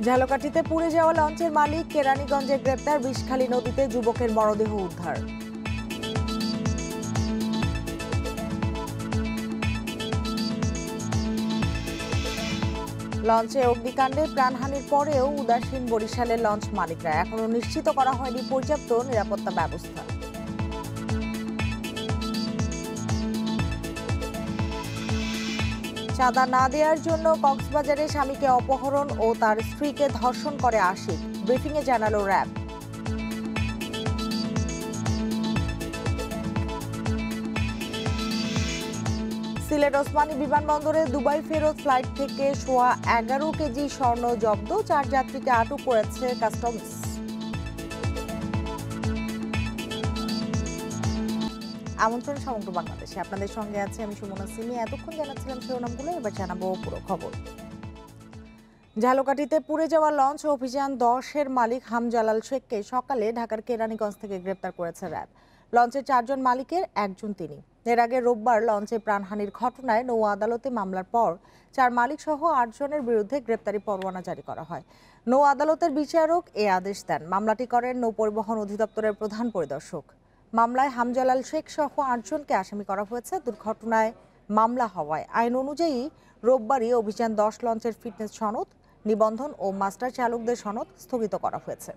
ঝালকাঠিতে পুড়ে যাওয়া লঞ্চের মালিক কেরানীগঞ্জে গ্রেপ্তার। বিষখালী নদীতে যুবকের মরদেহ উদ্ধার। লঞ্চে অগ্নিকাণ্ডে প্রাণহানির পরেও উদাসীন বরিশালের লঞ্চ মালিকরা। এখনো নিশ্চিত করা হয়নি পর্যাপ্ত নিরাপত্তা ব্যবস্থা। চাঁদা না দেওয়ার জন্য কক্সবাজারে স্বামীকে অপহরণ ও তার স্ত্রীকে ধর্ষণ করে আশিক। ব্রিফিংয়ে জানালো র্যাব। সিলেট ওসমানী বিমানবন্দরে দুবাই ফেরত ফ্লাইট থেকে সোয়া 11 কেজি স্বর্ণ জব্দ। 4 যাত্রীকে আটক করেছে কাস্টমস। আমন্ত্রণ সমগ্র বাংলাদেশে, আপনাদের সঙ্গে আছে আমি সুমনা সিমি। এতক্ষণ জানাচ্ছিলাম শিরোনামগুলো, এবার জানাবো পুরো খবর। ঝালকাঠিতে পুড়ে যাওয়া লঞ্চ অভিযান 10-এর মালিক হামজালাল শেখকে সকালে ঢাকার কেরানীগঞ্জ থেকে গ্রেপ্তার করেছে র্যাব। লঞ্চের 4 জন মালিকের একজন তিনি। এর আগে রোববার লঞ্চে প্রাণহানির ঘটনায় নৌ আদালতে মামলার পর 4 মালিক সহ 8 জনের বিরুদ্ধে গ্রেপ্তারি পরোয়ানা জারি করা হয়। নৌ আদালতের বিচারক এ আদেশ দেন। মামলাটি করেন নৌ পরিবহন অধিদপ্তরের প্রধান পরিদর্শক। মামলায় হামজালাল শেখ সহ 8 জনকে আসামি করা হয়েছে। দুর্ঘটনায় মামলা হওয়ায় আইন অনুযায়ী রোববারই অভিযান 10 লঞ্চের ফিটনেস সনদ, নিবন্ধন ও মাস্টার চালকদের সনদ স্থগিত করা হয়েছে।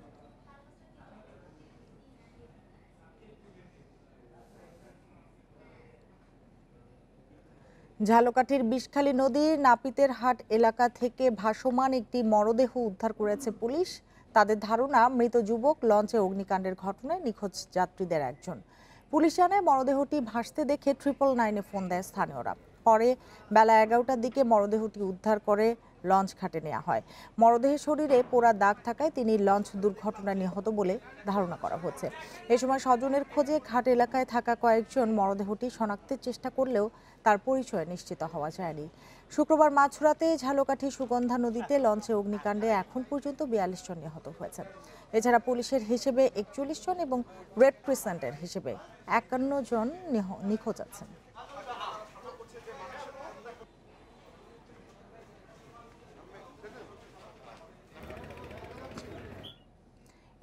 ঝালকাঠির বিষখালী নদীর নাপিতের হাট এলাকা থেকে ভাসমান একটি মরদেহ উদ্ধার করেছে পুলিশ। তাদের ধারণা, মৃত যুবক লঞ্চে অগ্নিকাণ্ডের ঘটনায় নিখোঁজ যাত্রীদের একজন। পুলিশ জানায়, মরদেহটি ভাসতে দেখে 999-এ ফোন দেয় স্থানীয়রা। পরে বেলা 11টার দিকে মরদেহটি উদ্ধার করে লঞ্চ ঘাটে নেওয়া হয়। মরদেহের শরীরে পোড়া দাগ থাকায় তিনি লঞ্চ দুর্ঘটনায় নিহত বলে ধারণা করা হচ্ছে। এ সময় স্বজনের খোঁজে ঘাট এলাকায় থাকা কয়েকজন মরদেহটি শনাক্তের চেষ্টা করলেও তার পরিচয় নিশ্চিত হওয়া যায়নি। শুক্রবার মাঝরাতে ঝালকাঠি সুগন্ধা নদীতে লঞ্চে অগ্নিকাণ্ডে এখন পর্যন্ত 42 জন নিহত হয়েছেন। এছাড়া পুলিশের হিসেবে 41 জন এবং রেড ক্রিসেন্টের হিসেবে 51 জন নিখোঁজ আছেন।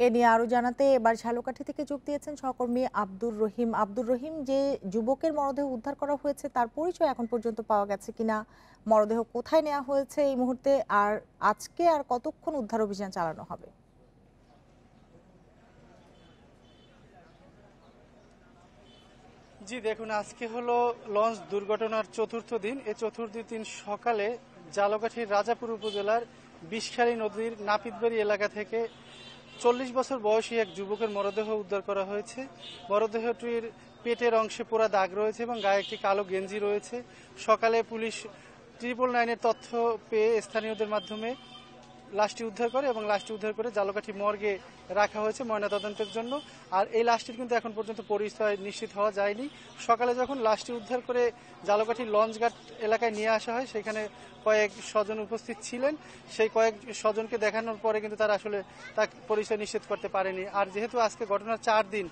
এ নিয়ে আরো জানাতে এবার ঝালকাঠি থেকে যোগ দিয়েছেন সহকর্মী আব্দুর রহিম। আব্দুর রহিম, যে যুবকের মরদেহ উদ্ধার করা হয়েছে তার পরিচয় এখন পর্যন্ত পাওয়া গেছে কিনা? মরদেহ কোথায় নেওয়া হয়েছে এই মুহূর্তে? আর আজকে আর কতক্ষণ উদ্ধার অভিযান চালানো হবে? জি দেখুন, আজকে হলো লঞ্চ দুর্ঘটনার 4র্থ দিন। এই 4র্থ দিন সকালে ঝালকাঠির রাজাপুর উপজেলার বিষখালী নদীর নাপিতবাড়ি এলাকা থেকে 40 বছর বয়সী এক যুবকের মরদেহ উদ্ধার করা হয়েছে। মরদেহটির পেটের অংশে পোড়া দাগ রয়েছে এবং গায়ে একটি কালো গেঞ্জি রয়েছে। সকালে পুলিশ 999-এর তথ্য পেয়ে স্থানীয়দের মাধ্যমে লাশটি উদ্ধার করে এবং লাশটি উদ্ধার করে ঝালকাঠি মর্গে রাখা হয়েছে ময়নাতদন্তের জন্য। আর এই লাশটির কিন্তু এখন পর্যন্ত পরিচয় নিশ্চিত হওয়া যায়নি। সকালে যখন লাশটি উদ্ধার করে ঝালকাঠি লঞ্চঘাট এলাকায় নিয়ে আসা হয়, সেখানে কয়েক স্বজন উপস্থিত ছিলেন। সেই কয়েক স্বজনকে দেখানোর পরে কিন্তু তারা আসলে তার পরিচয় নিশ্চিত করতে পারেনি। আর যেহেতু আজকে ঘটনার 4 দিন,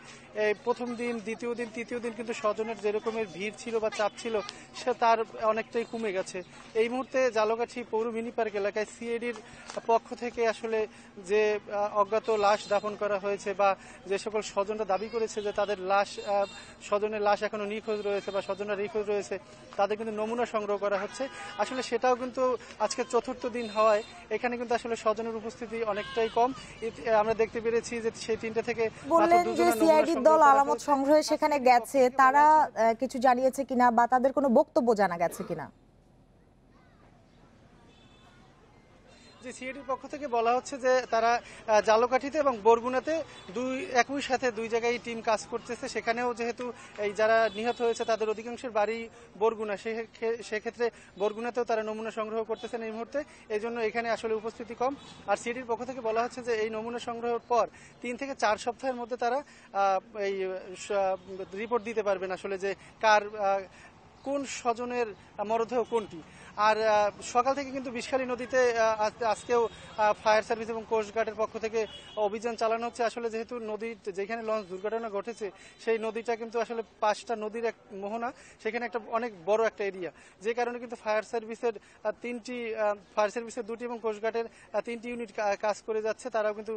এই প্রথম দিন, দ্বিতীয় দিন, তৃতীয় দিন কিন্তু স্বজনের যে রকমের ভিড় ছিল বা চাপ ছিল সে তার অনেকটাই কমে গেছে। এই মুহূর্তে ঝালকাঠি পৌর মিনি পার্ক এলাকায় সিআইডির পক্ষ থেকে আসলে যে অজ্ঞাত লাশ দাফন করা হয়েছে বা যে সকল স্বজনরা দাবি করেছে যে তাদের লাশ, স্বজনের লাশ এখনো নিখোঁজ রয়েছে বা স্বজনরা নিখোঁজ রয়েছে, তাদের কিন্তু নমুনা সংগ্রহ করা হচ্ছে। আসলে সেটাও কিন্তু আজকে 4র্থ দিন হওয়ায় এখানে কিন্তু আসলে স্বজনের উপস্থিতি অনেকটাই কম। আমরা দেখতে পেরেছি যে সেই 3টা থেকে বললেন যে সিআইডির দল আলামত সংগ্রহে সেখানে গেছে, তারা কিছু জানিয়েছে কিনা বা তাদের কোনো বক্তব্য জানা গেছে কিনা? সিআইডির পক্ষ থেকে বলা হচ্ছে যে তারা ঝালকাঠিতে এবং বরগুনাতে একই সাথে 2 জায়গায় টিম কাজ করতেছে। সেখানেও যেহেতু এই যারা নিহত হয়েছে তাদের অধিকাংশের বাড়ি বরগুনা, সেক্ষেত্রে বরগুনাতেও তারা নমুনা সংগ্রহ করতেছেন এই মুহূর্তে। এই জন্য এখানে আসলে উপস্থিতি কম। আর সিআইডির পক্ষ থেকে বলা হচ্ছে যে এই নমুনা সংগ্রহের পর 3 থেকে 4 সপ্তাহের মধ্যে তারা এই রিপোর্ট দিতে পারবেন আসলে যে কার কোন স্বজনের মরদেহ কোনটি। আর সকাল থেকে কিন্তু বিষখালী নদীতে আজকেও ফায়ার সার্ভিস এবং কোস্টগার্ডের পক্ষ থেকে অভিযান চালানো হচ্ছে। আসলে যেহেতু নদীর যেখানে লঞ্চ দুর্ঘটনা ঘটেছে সেই নদীটা কিন্তু আসলে 5টা নদীর এক মোহনা, সেখানে একটা অনেক বড় একটা এরিয়া, যে কারণে কিন্তু ফায়ার সার্ভিসের 2টি এবং কোস্টগার্ডের 3টি ইউনিট কাজ করে যাচ্ছে। তারাও কিন্তু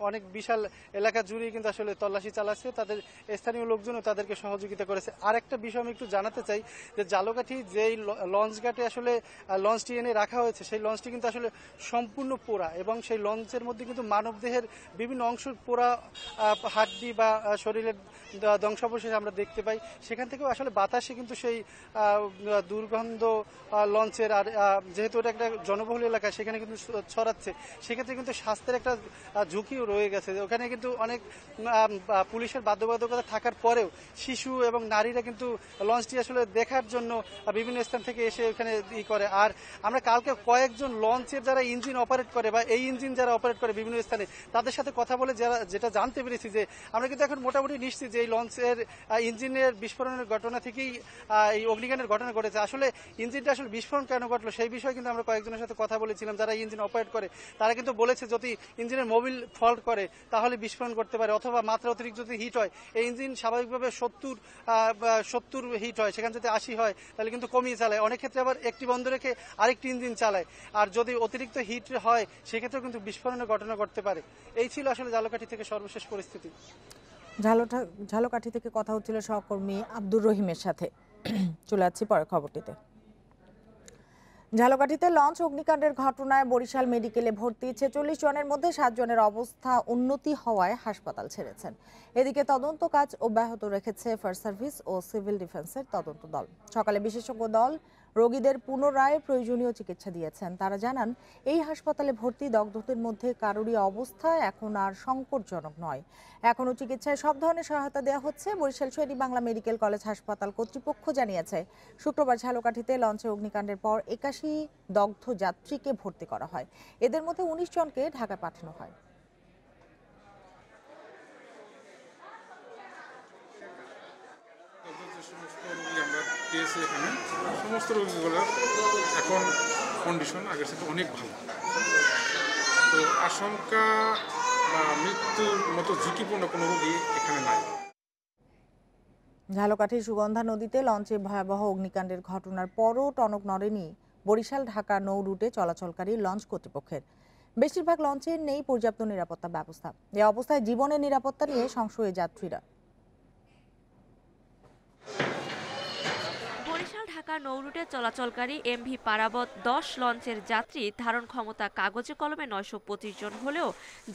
অনেক বিশাল এলাকা জুড়ে কিন্তু আসলে তল্লাশি চালাচ্ছে। তাদের স্থানীয় লোকজনও তাদেরকে সহযোগিতা করেছে। আর একটা বিষয় আমি একটু জানাতে চাই যে ঝালকাঠি যেই লঞ্চ ঘাটে আসলে লঞ্চটি এনে রাখা হয়েছে সেই লঞ্চটি কিন্তু আসলে সম্পূর্ণ পোড়া, এবং সেই লঞ্চের মধ্যে কিন্তু মানবদেহের বিভিন্ন অংশ পোড়া, হাড্ডি বা শরীরের ধ্বংসাবশেষ আমরা দেখতে পাই। সেখান থেকেও আসলে বাতাসে কিন্তু সেই দুর্গন্ধ লঞ্চের, আর যেহেতু এটা একটা জনবহুল এলাকা সেখানে কিন্তু ছড়াচ্ছে, সেক্ষেত্রে কিন্তু স্বাস্থ্যের একটা ঝুঁকিও রয়ে গেছে। ওখানে কিন্তু অনেক পুলিশের বাধ্যবাধকতা থাকার পরেও শিশু এবং নারীরা কিন্তু লঞ্চটি আসলে দেখার জন্য বিভিন্ন স্থান থেকে এসে ওখানে করে। আর আমরা কালকে কয়েকজন লঞ্চের যারা ইঞ্জিন অপারেট করে বা এই ইঞ্জিন যারা অপারেট করে বিভিন্ন স্থানে, তাদের সাথে কথা বলে যেটা জানতে পেরেছি যে আমরা কিন্তু এখন মোটামুটি নিশ্চিত যে এই লঞ্চের ইঞ্জিনের বিস্ফোরণের ঘটনা থেকেই এই অগ্নিকাণ্ডের ঘটনা ঘটেছে। আসলে ইঞ্জিনটা আসলে বিস্ফোরণ কেন ঘটলো সেই বিষয়ে কিন্তু আমরা কয়েকজনের সাথে কথা বলেছিলাম যারা ইঞ্জিন অপারেট করে। তারা কিন্তু বলেছে যদি ইঞ্জিনের মোবিল ফল্ট করে তাহলে বিস্ফোরণ করতে পারে, অথবা মাত্রা অতিরিক্ত যদি হিট হয়, এই ইঞ্জিন স্বাভাবিকভাবে 70 হিট হয়, সেখানে যদি 80 হয় তাহলে কিন্তু কমিয়ে চালায়। অনেক ক্ষেত্রে আবার একটি বন্ধ রেখে আরেকটি ইঞ্জিন চালায়, আর যদি অতিরিক্ত হিট হয় সেক্ষেত্রেও কিন্তু বিস্ফোরণের ঘটনা ঘটতে পারে। এই ছিল আসলে ঝালকাঠি থেকে সর্বশেষ পরিস্থিতি। ঝালকাঠি থেকে কথা হচ্ছিল সহকর্মী আব্দুর রহিমের সাথে। চলে যাচ্ছি পরের খবরটিতে। ঝালকাঠিতে লঞ্চ অগ্নিকাণ্ডের ঘটনায় বরিশাল মেডিকেলে ভর্তি 46 জনের মধ্যে 7 জনের অবস্থা উন্নতি হওয়ায় হাসপাতাল ছেড়েছেন। এদিকে তদন্ত কাজ অব্যাহত রেখেছে ফায়ার সার্ভিস ও সিভিল ডিফেন্সের তদন্ত দল। সকালে বিশেষজ্ঞ দল রোগীদের পুনরায় প্রয়োজনীয় চিকিৎসা দিয়েছেন। তারা জানান, এই হাসপাতালে ভর্তি দগ্ধদের মধ্যে কারোরই অবস্থা এখন আর সংকটজনক নয়। এখনও চিকিৎসায় সব ধরনের সহায়তা দেওয়া হচ্ছে। বরিশাল শের-ই বাংলা মেডিকেল কলেজ হাসপাতাল কর্তৃপক্ষ জানিয়েছে, শুক্রবার ঝালকাঠিতে লঞ্চে অগ্নিকাণ্ডের পর 81 দগ্ধ যাত্রীকে ভর্তি করা হয়। এদের মধ্যে 19 জনকে ঢাকায় পাঠানো হয়। সমস্ত রোগীগুলোর এখন কন্ডিশন আগের থেকে অনেক ভালো, তো আশঙ্কা বা মৃত্যুর মতো ঝুঁকিপূর্ণ কোনো রোগী এখানে নাই। ঝালকাঠির সুগন্ধা নদীতে লঞ্চে ভয়াবহ অগ্নিকাণ্ডের ঘটনার পরও টনক নড়েনি বরিশাল ঢাকা নৌ রুটে চলাচলকারী লঞ্চ কর্তৃপক্ষের। বেশিরভাগ লঞ্চে নেই পর্যাপ্ত নিরাপত্তা ব্যবস্থা। এ অবস্থায় জীবনের নিরাপত্তা নিয়ে সংশয়ে যাত্রীরা। বরিশাল ঢাকা নৌ রুটে চলাচলকারী এমভি পারাবত 10 লঞ্চের যাত্রী ধারণ ক্ষমতা কাগজে কলমে 925 জন হলেও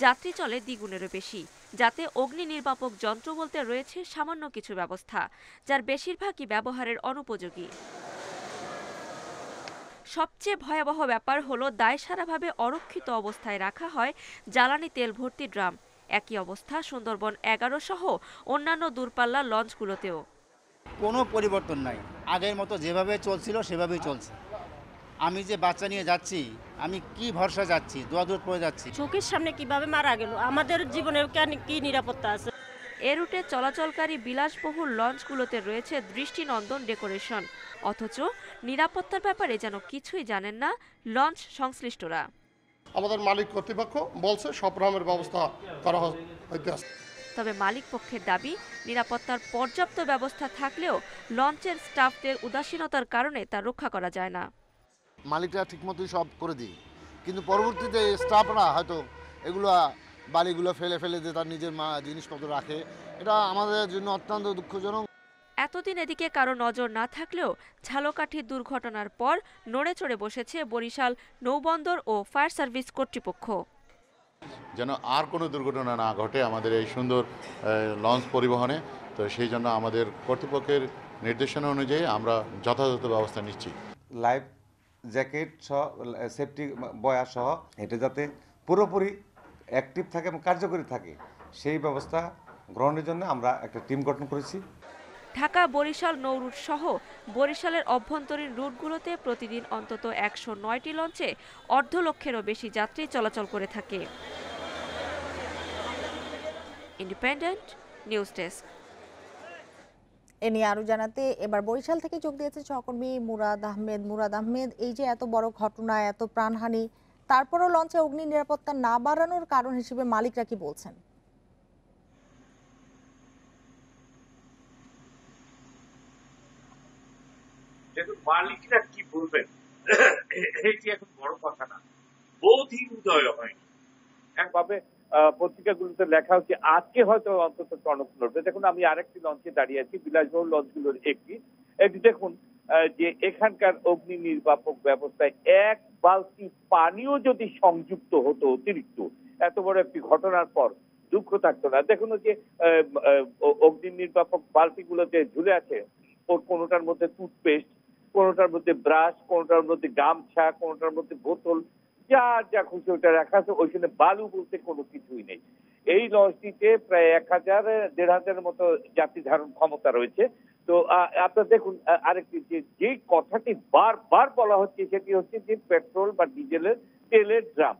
যাত্রী চলে দ্বিগুণেরও বেশি, যাতে অগ্নি নির্বাপক যন্ত্র বলতে রয়েছে সামান্য কিছু ব্যবস্থা, যার বেশিরভাগই ব্যবহারের অনুপযোগী। সবচেয়ে ভয়াবহ ব্যাপার হলো দায়সারাভাবে অরক্ষিত অবস্থায় রাখা হয় জ্বালানি তেল ভর্তি ড্রাম। একই অবস্থা সুন্দরবন 11 সহ অন্যান্য দূরপাল্লার লঞ্চগুলোতেও। কোনো পরিবর্তন নাই, আগের মতো যেভাবে চলছিল সেভাবেই চলছে। আমি যে বাচ্চা নিয়ে যাচ্ছি, আমি কি ভরসা যাচ্ছি, দোয়াদুর পড়ে যাচ্ছি। চোখের সামনে কিভাবে মারা গেল, আমাদের জীবনের কি নিরাপত্তা আছে? এ রুটে চলাচলকারী বিলাসবহুল লঞ্চগুলোতে রয়েছে দৃষ্টিনন্দন ডেকোরেশন, অথচ নিরাপত্তার ব্যাপারে যেন কিছুই জানেন না লঞ্চ সংশ্লিষ্টরা। আমাদের মালিক কর্তৃপক্ষ বলছে সব রকমের ব্যবস্থা করা হইতে আছে। তবে মালিক পক্ষের দাবি, নিরাপত্তার পর্যাপ্ত ব্যবস্থা থাকলেও লঞ্চের স্টাফদের উদাসীনতার কারণে তা রক্ষা করা যায় না। মালিকরা ঠিকমতোই সব করে দিই, কিন্তু পরবর্তীতে স্টাফরা হয়তো এগুলো বালিগুলো ফেলে ফেলে দিয়ে তার নিজের জিনিসপত্র রাখে। এটা আমাদের জন্য অত্যন্ত দুঃখজনক। এতদিন এদিকে কারো নজর না থাকলেও ঝালকাঠির দুর্ঘটনার পর নড়ে চড়ে বসেছে বরিশাল নৌবন্দর ও ফায়ার সার্ভিস কর্তৃপক্ষ। যেন আর কোনো দুর্ঘটনা না ঘটে আমাদের এই সুন্দর লঞ্চ পরিবহনে, তো সেই জন্য আমাদের কর্তৃপক্ষের নির্দেশনা অনুযায়ী আমরা যথাযথ ব্যবস্থা নিচ্ছি। লাইফ জ্যাকেট সহ, সেফটি বয়া সহ, এটা যাতে পুরোপুরি অ্যাক্টিভ থাকে এবং কার্যকরী থাকে সেই ব্যবস্থা গ্রহণের জন্য আমরা একটা টিম গঠন করেছি। ঢাকা বরিশাল নৌ রুট সহ বরিশালের অভ্যন্তরীণ রুটগুলোতে প্রতিদিন অন্তত 109টি লঞ্চে 1.5 লক্ষেরও বেশি যাত্রী চলাচল করে থাকে। Independent news desk. এ নিয়ে আরো জানাতে এবার বরিশাল থেকে যোগ দিয়েছে সহকর্মী মুরাদ আহমেদ। মুরাদ আহমেদ, এই যে এত বড় ঘটনা, এত প্রাণহানি, তারপরও লঞ্চে অগ্নি নিরাপত্তা না বাড়ানোর কারণ হিসেবে মালিকরা কি বলছেন? মালিকরা কি বলবেন এটি এখন বড় কথা না, বোধই উদয় হয়নি। একভাবে পত্রিকাগুলোতে লেখা হচ্ছে আজকে হয়তো অন্তত টনক নড়বে। দেখুন, আমি আরেকটি লঞ্চে দাঁড়িয়ে আছি, বিলাসবহুল লঞ্চগুলোর একটি দেখুন যে এখানকার অগ্নি নির্বাপক ব্যবস্থায় এক বালতি পানিও যদি সংযুক্ত হতো অতিরিক্ত, এত বড় একটি ঘটনার পর দুঃখ থাকতো না। দেখুন যে অগ্নি নির্বাপক বালতিগুলো যে ঝুলে আছে, ওর কোনোটার মধ্যে টুথপেস্ট, কোনোটার মধ্যে ব্রাশ, কোনোটার মধ্যে গামছা, কোনোটার মধ্যে বোতল, যা যা খুশি ওটা রাখা আছে। ওইখানে বালু বলতে কোনো কিছুই নেই। এই লঞ্চটিতে প্রায় 1,000-1,500 মতো যাত্রী ধারণ ক্ষমতা রয়েছে। তো আপনারা দেখুন আরেকটি যে কথাটি বারবার বলা হচ্ছে সেটি হচ্ছে যে পেট্রোল বা ডিজেলের তেলের ড্রাম।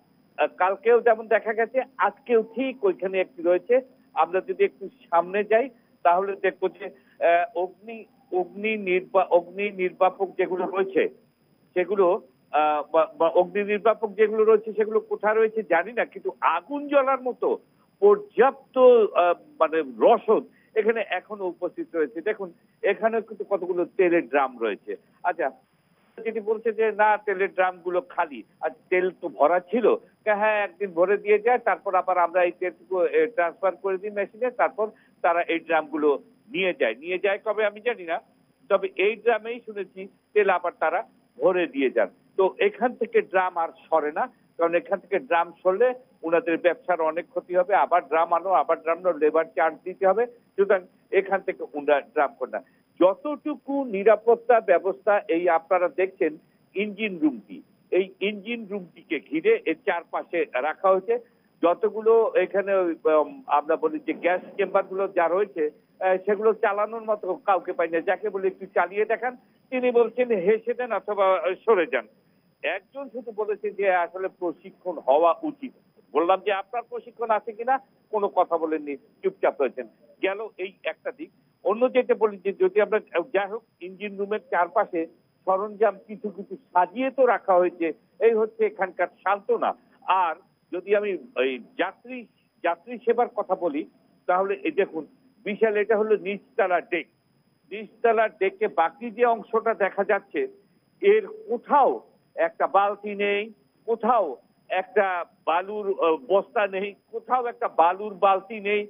কালকেও যেমন দেখা গেছে, আজকেও ঠিক ওইখানে একটি রয়েছে। আমরা যদি একটু সামনে যাই তাহলে দেখবো যে অগ্নি নির্বাপক যেগুলো রয়েছে সেগুলো অগ্নি নির্বাপক যেগুলো রয়েছে সেগুলো কোথায় রয়েছে জানি না, কিন্তু আগুন জ্বলার মতো পর্যাপ্ত মানে রসদ এখানে এখনো উপস্থিত রয়েছে। দেখুন এখানে কিন্তু কতগুলো তেলের ড্রাম রয়েছে। আচ্ছা, যেটি বলছে যে না, তেলের ড্রাম গুলো খালি, আর তেল তো ভরা ছিল। হ্যাঁ, একদিন ভরে দিয়ে যায়, তারপর আবার আমরা এই তেলটুকু ট্রান্সফার করে দিই মেশিনে, তারপর তারা এই ড্রাম গুলো নিয়ে যায় কবে আমি জানি না, তবে এই ড্রামেই শুনেছি তেল আবার তারা ভরে দিয়ে যান। তো এখান থেকে ড্রাম আর সরে না, কারণ এখান থেকে ড্রাম সরলে ওনাদের ব্যবসার অনেক ক্ষতি হবে। আবার ড্রাম আনো, আবার ড্রাম লেবার চার্জ দিতে হবে। সুতরাং এখান থেকে ওনারা ড্রাম করে না। যতটুকু নিরাপত্তা ব্যবস্থা এই আপনারা দেখছেন ইঞ্জিন রুমটি, এই ইঞ্জিন রুমটিকে ঘিরে এর চারপাশে রাখা হয়েছে। যতগুলো এখানে আমরা বলি যে গ্যাস চেম্বার গুলো যা রয়েছে সেগুলো চালানোর মতো কাউকে পাই না। যাকে বলে একটু চালিয়ে দেখান, তিনি বলছেন হেসে দেন অথবা সরে যান। একজন শুধু বলেছে যে আসলে প্রশিক্ষণ হওয়া উচিত। বললাম যে আপনার প্রশিক্ষণ আছে কিনা, কোনো কথা বলেননি, চুপচাপ রয়েছেন। গেল এই একটা দিক। অন্য যেটা বলি যে যদি আমরা যাই হোক, ইঞ্জিন রুমের চারপাশে সরঞ্জাম কিছু কিছু সাজিয়ে তো রাখা হয়েছে, এই হচ্ছে এখানকার সান্ত্বনা। আর যদি আমি এই যাত্রী সেবার কথা বলি তাহলে এই দেখুন বিশাল, এটা হলো নিচতলা ডেক। নিচতলার ডেকে বাকি যে অংশটা দেখা যাচ্ছে এর কোথাও একটা বালতি নেই, কোথাও একটা বালুর বস্তা নেই, কোথাও একটা বালুর বালতি নেই।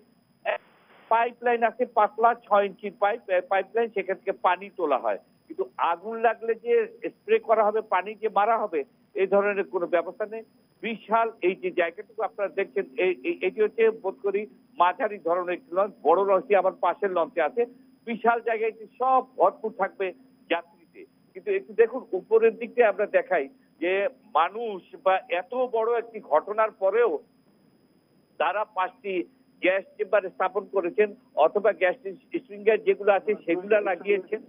পাইপলাইন আছে, পাতলা 6 ইঞ্চির পাইপলাইন, সেখান থেকে পানি তোলা হয়, কিন্তু আগুন লাগলে যে স্প্রে করা হবে, পানি যে মারা হবে, এই ধরনের কোনো ব্যবস্থা নেই। বিশাল এই যে জায়গাটুকু আপনারা দেখছেন, এটি হচ্ছে বোধ করি মাঝারি ধরনের লঞ্চ। বড় লঞ্চটি আমার পাশের লঞ্চে আছে। বিশাল জায়গায় সব ভরপুর থাকবে যাত্রীতে। কিন্তু একটু দেখুন উপরের দিক দিয়ে আমরা দেখাই যে মানুষ বা এত বড় একটি ঘটনার পরেও তারা 5টি গ্যাস চেম্বার স্থাপন করেছেন, অথবা গ্যাস স্প্রিঙ্গার যেগুলো আছে সেগুলো লাগিয়েছেন।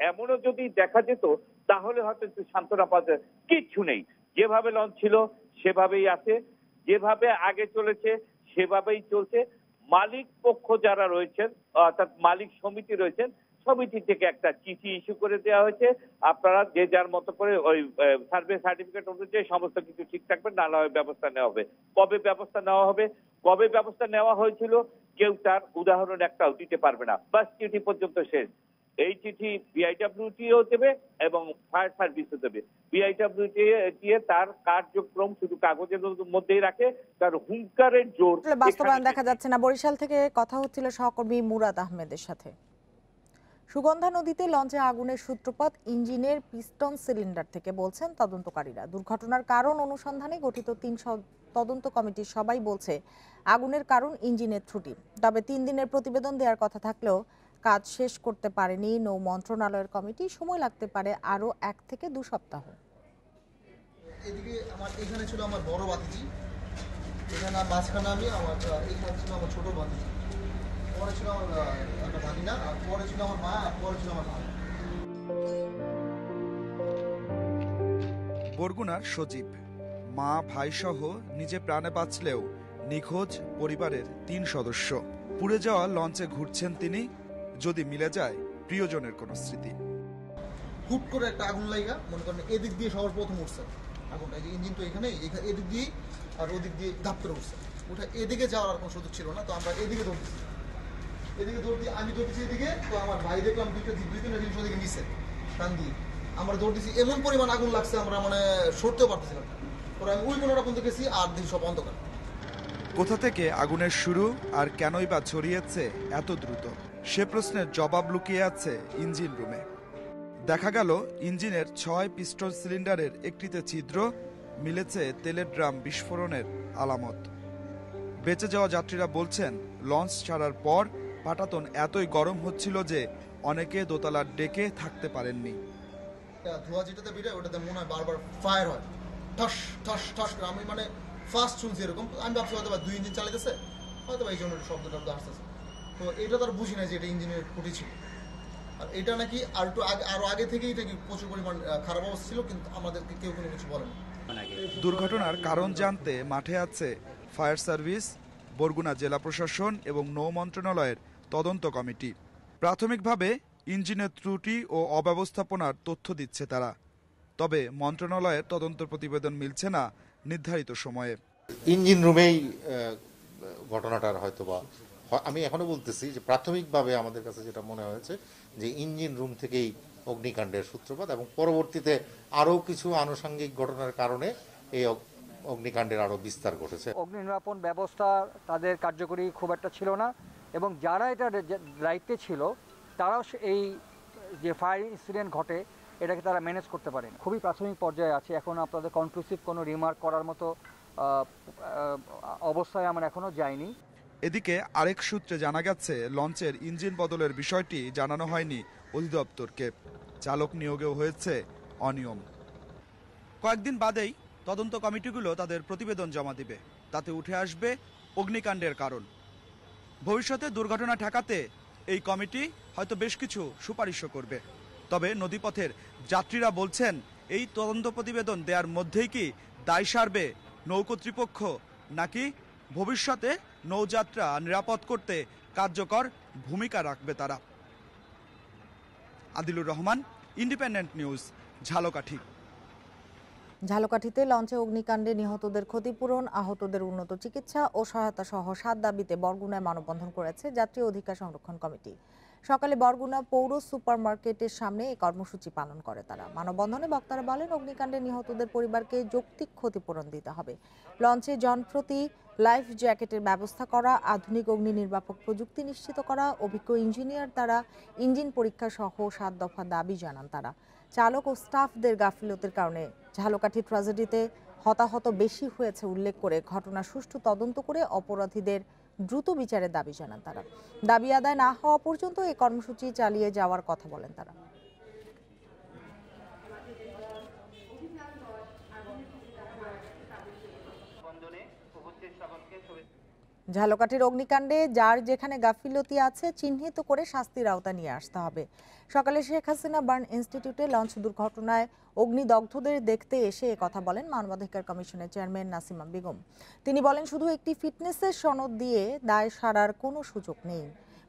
এমনও যদি দেখা যেত তাহলে হয়তো একটু সান্ত্বনা পাওয়া যায়। কিচ্ছু নেই, যেভাবে লঞ্চ ছিল সেভাবেই আছে, যেভাবে আগে চলেছে সেভাবেই চলছে। মালিক পক্ষ যারা রয়েছেন, অর্থাৎ মালিক সমিতি রয়েছেন, সমিতি থেকে একটা চিঠি ইস্যু করে দেওয়া হয়েছে, আপনারা যে যার মতো করে ওই সার্ভে সার্টিফিকেট অনুযায়ী সমস্ত কিছু ঠিক থাকবে, না হয় ব্যবস্থা নেওয়া হবে। কবে ব্যবস্থা নেওয়া হবে, কবে ব্যবস্থা নেওয়া হয়েছিল, কেউ তার উদাহরণ একটাও দিতে পারবে না। বাস চিঠি পর্যন্ত শেষ। এই চিঠি বিআইডব্লিউটিও দেবে এবং ফায়ার সার্ভিসও দেবে। বিআইডব্লিউটি তার কার্যক্রম শুধু কাগজের মধ্যেই রাখে, তার হুঙ্কারের জোর বাস্তবায়ন দেখা যাচ্ছে না। বরিশাল থেকে কথা হচ্ছিল সহকর্মী মুরাদ আহমেদের সাথে। সুগন্ধা নদীতে লঞ্চে আগুনের সূত্রপাত ইঞ্জিনের পিস্টন সিলিন্ডার থেকে, বলছেন তদন্তকারীরা। দুর্ঘটনার কারণ অনুসন্ধানে গঠিত 3 তদন্ত কমিটির সবাই বলছে আগুনের কারণ ইঞ্জিনের ত্রুটি। তবে 3 দিনের প্রতিবেদন দেওয়ার কথা থাকলেও কাজ শেষ করতে পারেনি নৌ মন্ত্রণালয়ের কমিটি। সময় লাগতে পারে আরো 1 থেকে 2 সপ্তাহ। এদিকে আমার এখানে ছিল আমার বড় বাতিজি, এখানে মাঝখানে আমি, আমার এখানে ছিল আমার ছোট বাতিজি, পরে ছিল আমার একটা ভাগিনা, আর পরে ছিল আমার মা, আর পরে ছিল আমার ভাই। বরগুনার সজীব মা ভাই সহ নিজে প্রাণে বাঁচলেও নিখোঁজ পরিবারের 3 সদস্য। পুড়ে যাওয়া লঞ্চে ঘুরছেন তিনি। যদি মিলে যায় প্রিয়জনের কোনো স্মৃতি। হুট করে একটা আগুন লাগা মনে করেন এদিক দিয়ে সবার প্রথম উঠছে আগুনটা, এই যে ইঞ্জিন তো এখানে এদিক দিয়ে আর ওদিক দিয়ে ধাপ করে উঠছে, ওটা এদিকে যাওয়ার আর কোনো সুযোগ ছিল না। তো আমরা এদিকে দৌড়তেছি, এদিকে দৌড় দিয়ে আমি দৌড়তেছি এদিকে, তো আমার ভাই দেখলাম দুই তিনটা জিনিস ওদিকে নিচে টান দিয়ে আমরা দৌড়তেছি, এমন পরিমাণ আগুন লাগছে আমরা মানে সরতেও পারতেছিলাম না। পরে আমি ওই কোনোটা পর্যন্ত গেছি আর দেখি সব অন্ধকার। কোথা থেকে আগুনের শুরু আর কেনই বা ছড়িয়েছে এত দ্রুত, সে প্রশ্নের জবাব লুকিয়ে আছে ইঞ্জিন রুমে। দেখা গেল ইঞ্জিনের 6 পিস্টন সিলিন্ডারের একটিতে ছিদ্র, মিলেছে তেলের ড্রাম বিস্ফোরণের আলামত। বেঁচে যাওয়া যাত্রীরা বলছেন লঞ্চ ছাড়ার পর পাটাতন এতই গরম হচ্ছিল যে অনেকে দোতলার ডেকে থাকতে পারেননি। ধোঁয়া যেটাতে বেরোয় ওটাতে মনে হয় বারবার ফায়ার হয়, ঠাস ঠাস ঠাস করে। আমি মানে ফার্স্ট শুনছি এরকম, আমি ভাবছি হয়তো বা 2 ইঞ্জিন চালাইতেছে, হয়তো বা এই জন্য শব্দ আসতেছে। তো এটা তো আর বুঝি না যে এটা ইঞ্জিনের ফুটি ছিল। আর এটা নাকি আরো আগে থেকেই নাকি প্রচুর পরিমাণ খারাপ অবস্থা ছিল, কিন্তু আমাদেরকে কেউ কোনো কিছু বলেনি। দুর্ঘটনার কারণ জানতে মাঠে আছে ফায়ার সার্ভিস, বরগুনা জেলা প্রশাসন এবং নৌ মন্ত্রণালয়ের তদন্ত কমিটি। প্রাথমিকভাবে ইঞ্জিনের ত্রুটি ও অব্যবস্থাপনার তথ্য দিচ্ছে তারা, তবে মন্ত্রণালয়ের তদন্ত প্রতিবেদন মিলছে না নির্ধারিত সময়ে। ইঞ্জিন রুমেই ঘটনাটার হয়তোবা, আমি এখনো বলতেছি যে প্রাথমিকভাবে আমাদের কাছে যেটা মনে হয়েছে যে ইঞ্জিন রুম থেকেই অগ্নিকাণ্ডের সূত্রপাত, এবং পরবর্তীতে আরও কিছু আনুষঙ্গিক ঘটনার কারণে এই অগ্নিকাণ্ডের আরও বিস্তার ঘটেছে। অগ্নি নিরাপণ ব্যবস্থা তাদের কার্যকরী খুব একটা ছিল না, এবং যারা এটা দায়িত্বে ছিল তারাও এই যে ফায়ার ইনসিডেন্ট ঘটে এটাকে তারা ম্যানেজ করতে পারেন। খুবই প্রাথমিক পর্যায়ে আছে, এখন আপনাদের কনক্লুসিভ কোনো রিমার্ক করার মতো অবস্থায় আমরা এখনো যাইনি। এদিকে আরেক সূত্রে জানা গেছে লঞ্চের ইঞ্জিন বদলের বিষয়টি জানানো হয়নি অধিদপ্তরকে, চালক নিয়োগেও হয়েছে অনিয়ম। কয়েকদিন বাদেই তদন্ত কমিটিগুলো তাদের প্রতিবেদন জমা দিবে, তাতে উঠে আসবে অগ্নিকাণ্ডের কারণ। ভবিষ্যতে দুর্ঘটনা ঠেকাতে এই কমিটি হয়তো বেশ কিছু সুপারিশও করবে। তবে নদীপথের যাত্রীরা বলছেন এই তদন্ত প্রতিবেদন দেওয়ার মধ্যেই কি দায় সারবে নৌ কর্তৃপক্ষ, নাকি ভবিষ্যতে নৌযাত্রা নিরাপদ করতে কার্যকর ভূমিকা রাখবে তারা। Adilur Rahman, independent news, Jhalakathi. ঝালকাঠিতে লঞ্চে অগ্নিকাণ্ডে নিহতদের ক্ষতিপূরণ, আহতদের উন্নত চিকিৎসা ও সহায়তা সহ 7 দাবিতে বরগুনায় মানববন্ধন করেছে যাত্রী অধিকার সংরক্ষণ কমিটি। সকালে বরগুনা পৌর সুপারমার্কেটের সামনে এই কর্মসূচি পালন করে তারা। মানববন্ধনে বক্তারা বলেন অগ্নিকাণ্ডে নিহতদের পরিবারকে যৌক্তিক ক্ষতিপূরণ দিতে হবে, লঞ্চে জনপ্রতি লাইফ জ্যাকেটের ব্যবস্থা করা, আধুনিক অগ্নি নির্বাপক প্রযুক্তি নিশ্চিত করা, অভিজ্ঞ ইঞ্জিনিয়ার দ্বারা ইঞ্জিন পরীক্ষা সহ 7 দফা দাবি জানান তারা। চালক ও স্টাফদের গাফিলতির কারণে ঝালকাঠি ট্র্যাজেডিতে হতাহত বেশি হয়েছে উল্লেখ করে ঘটনা সুষ্ঠু তদন্ত করে অপরাধীদের দ্রুত বিচারের দাবি জানান তারা। দাবি আদায় না হওয়া পর্যন্ত এই কর্মসূচি চালিয়ে যাওয়ার কথা বলেন তারা। ঝালকাঠির অগ্নিকাণ্ডে যার যেখানে গাফিলতি আছে চিহ্নিত করে শাস্তির আওতা নিয়ে আসতে হবে। সকালে শেখ হাসিনা বার্ন ইনস্টিটিউটে লঞ্চ দুর্ঘটনায় অগ্নিদগ্ধদের দেখতে এসে কথা বলেন মানবাধিকার কমিশনের চেয়ারম্যান নাসিমা বেগম। তিনি বলেন শুধু একটি ফিটনেসের সনদ দিয়ে দায় সারার কোনো সুযোগ নেই।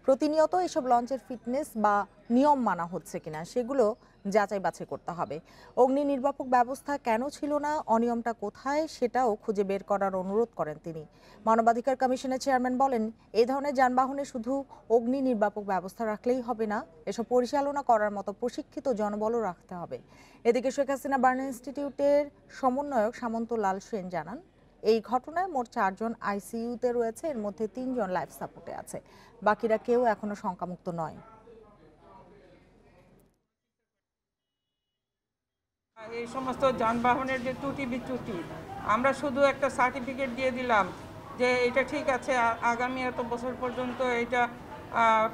প্রতিনিয়ত এসব লঞ্চের ফিটনেস বা নিয়ম মানা হচ্ছে কিনা সেগুলো যাচাই বাছাই করতে হবে। অগ্নি নির্বাপক ব্যবস্থা কেন ছিল না, অনিয়মটা কোথায় সেটাও খুঁজে বের করার অনুরোধ করেন তিনি। মানবাধিকার কমিশনের চেয়ারম্যান বলেন এই ধরনের যানবাহনে শুধু অগ্নি নির্বাপক ব্যবস্থা রাখলেই হবে না, এসব পরিচালনা করার মতো প্রশিক্ষিত জনবলও রাখতে হবে। এদিকে শেখ হাসিনা বার্ন ইনস্টিটিউটের সমন্বয়ক সামন্ত লাল সেন জানান এই ঘটনায় মোট 4 জন আইসিইউতে রয়েছে, এর মধ্যে 3 জন লাইফ সাপোর্টে আছে, বাকিরা কেউ এখনো শঙ্কামুক্ত নয়। এই সমস্ত যানবাহনের যে ত্রুটি বিচ্যুতি, আমরা শুধু একটা সার্টিফিকেট দিয়ে দিলাম যে এটা ঠিক আছে, আগামী এত বছর পর্যন্ত এটা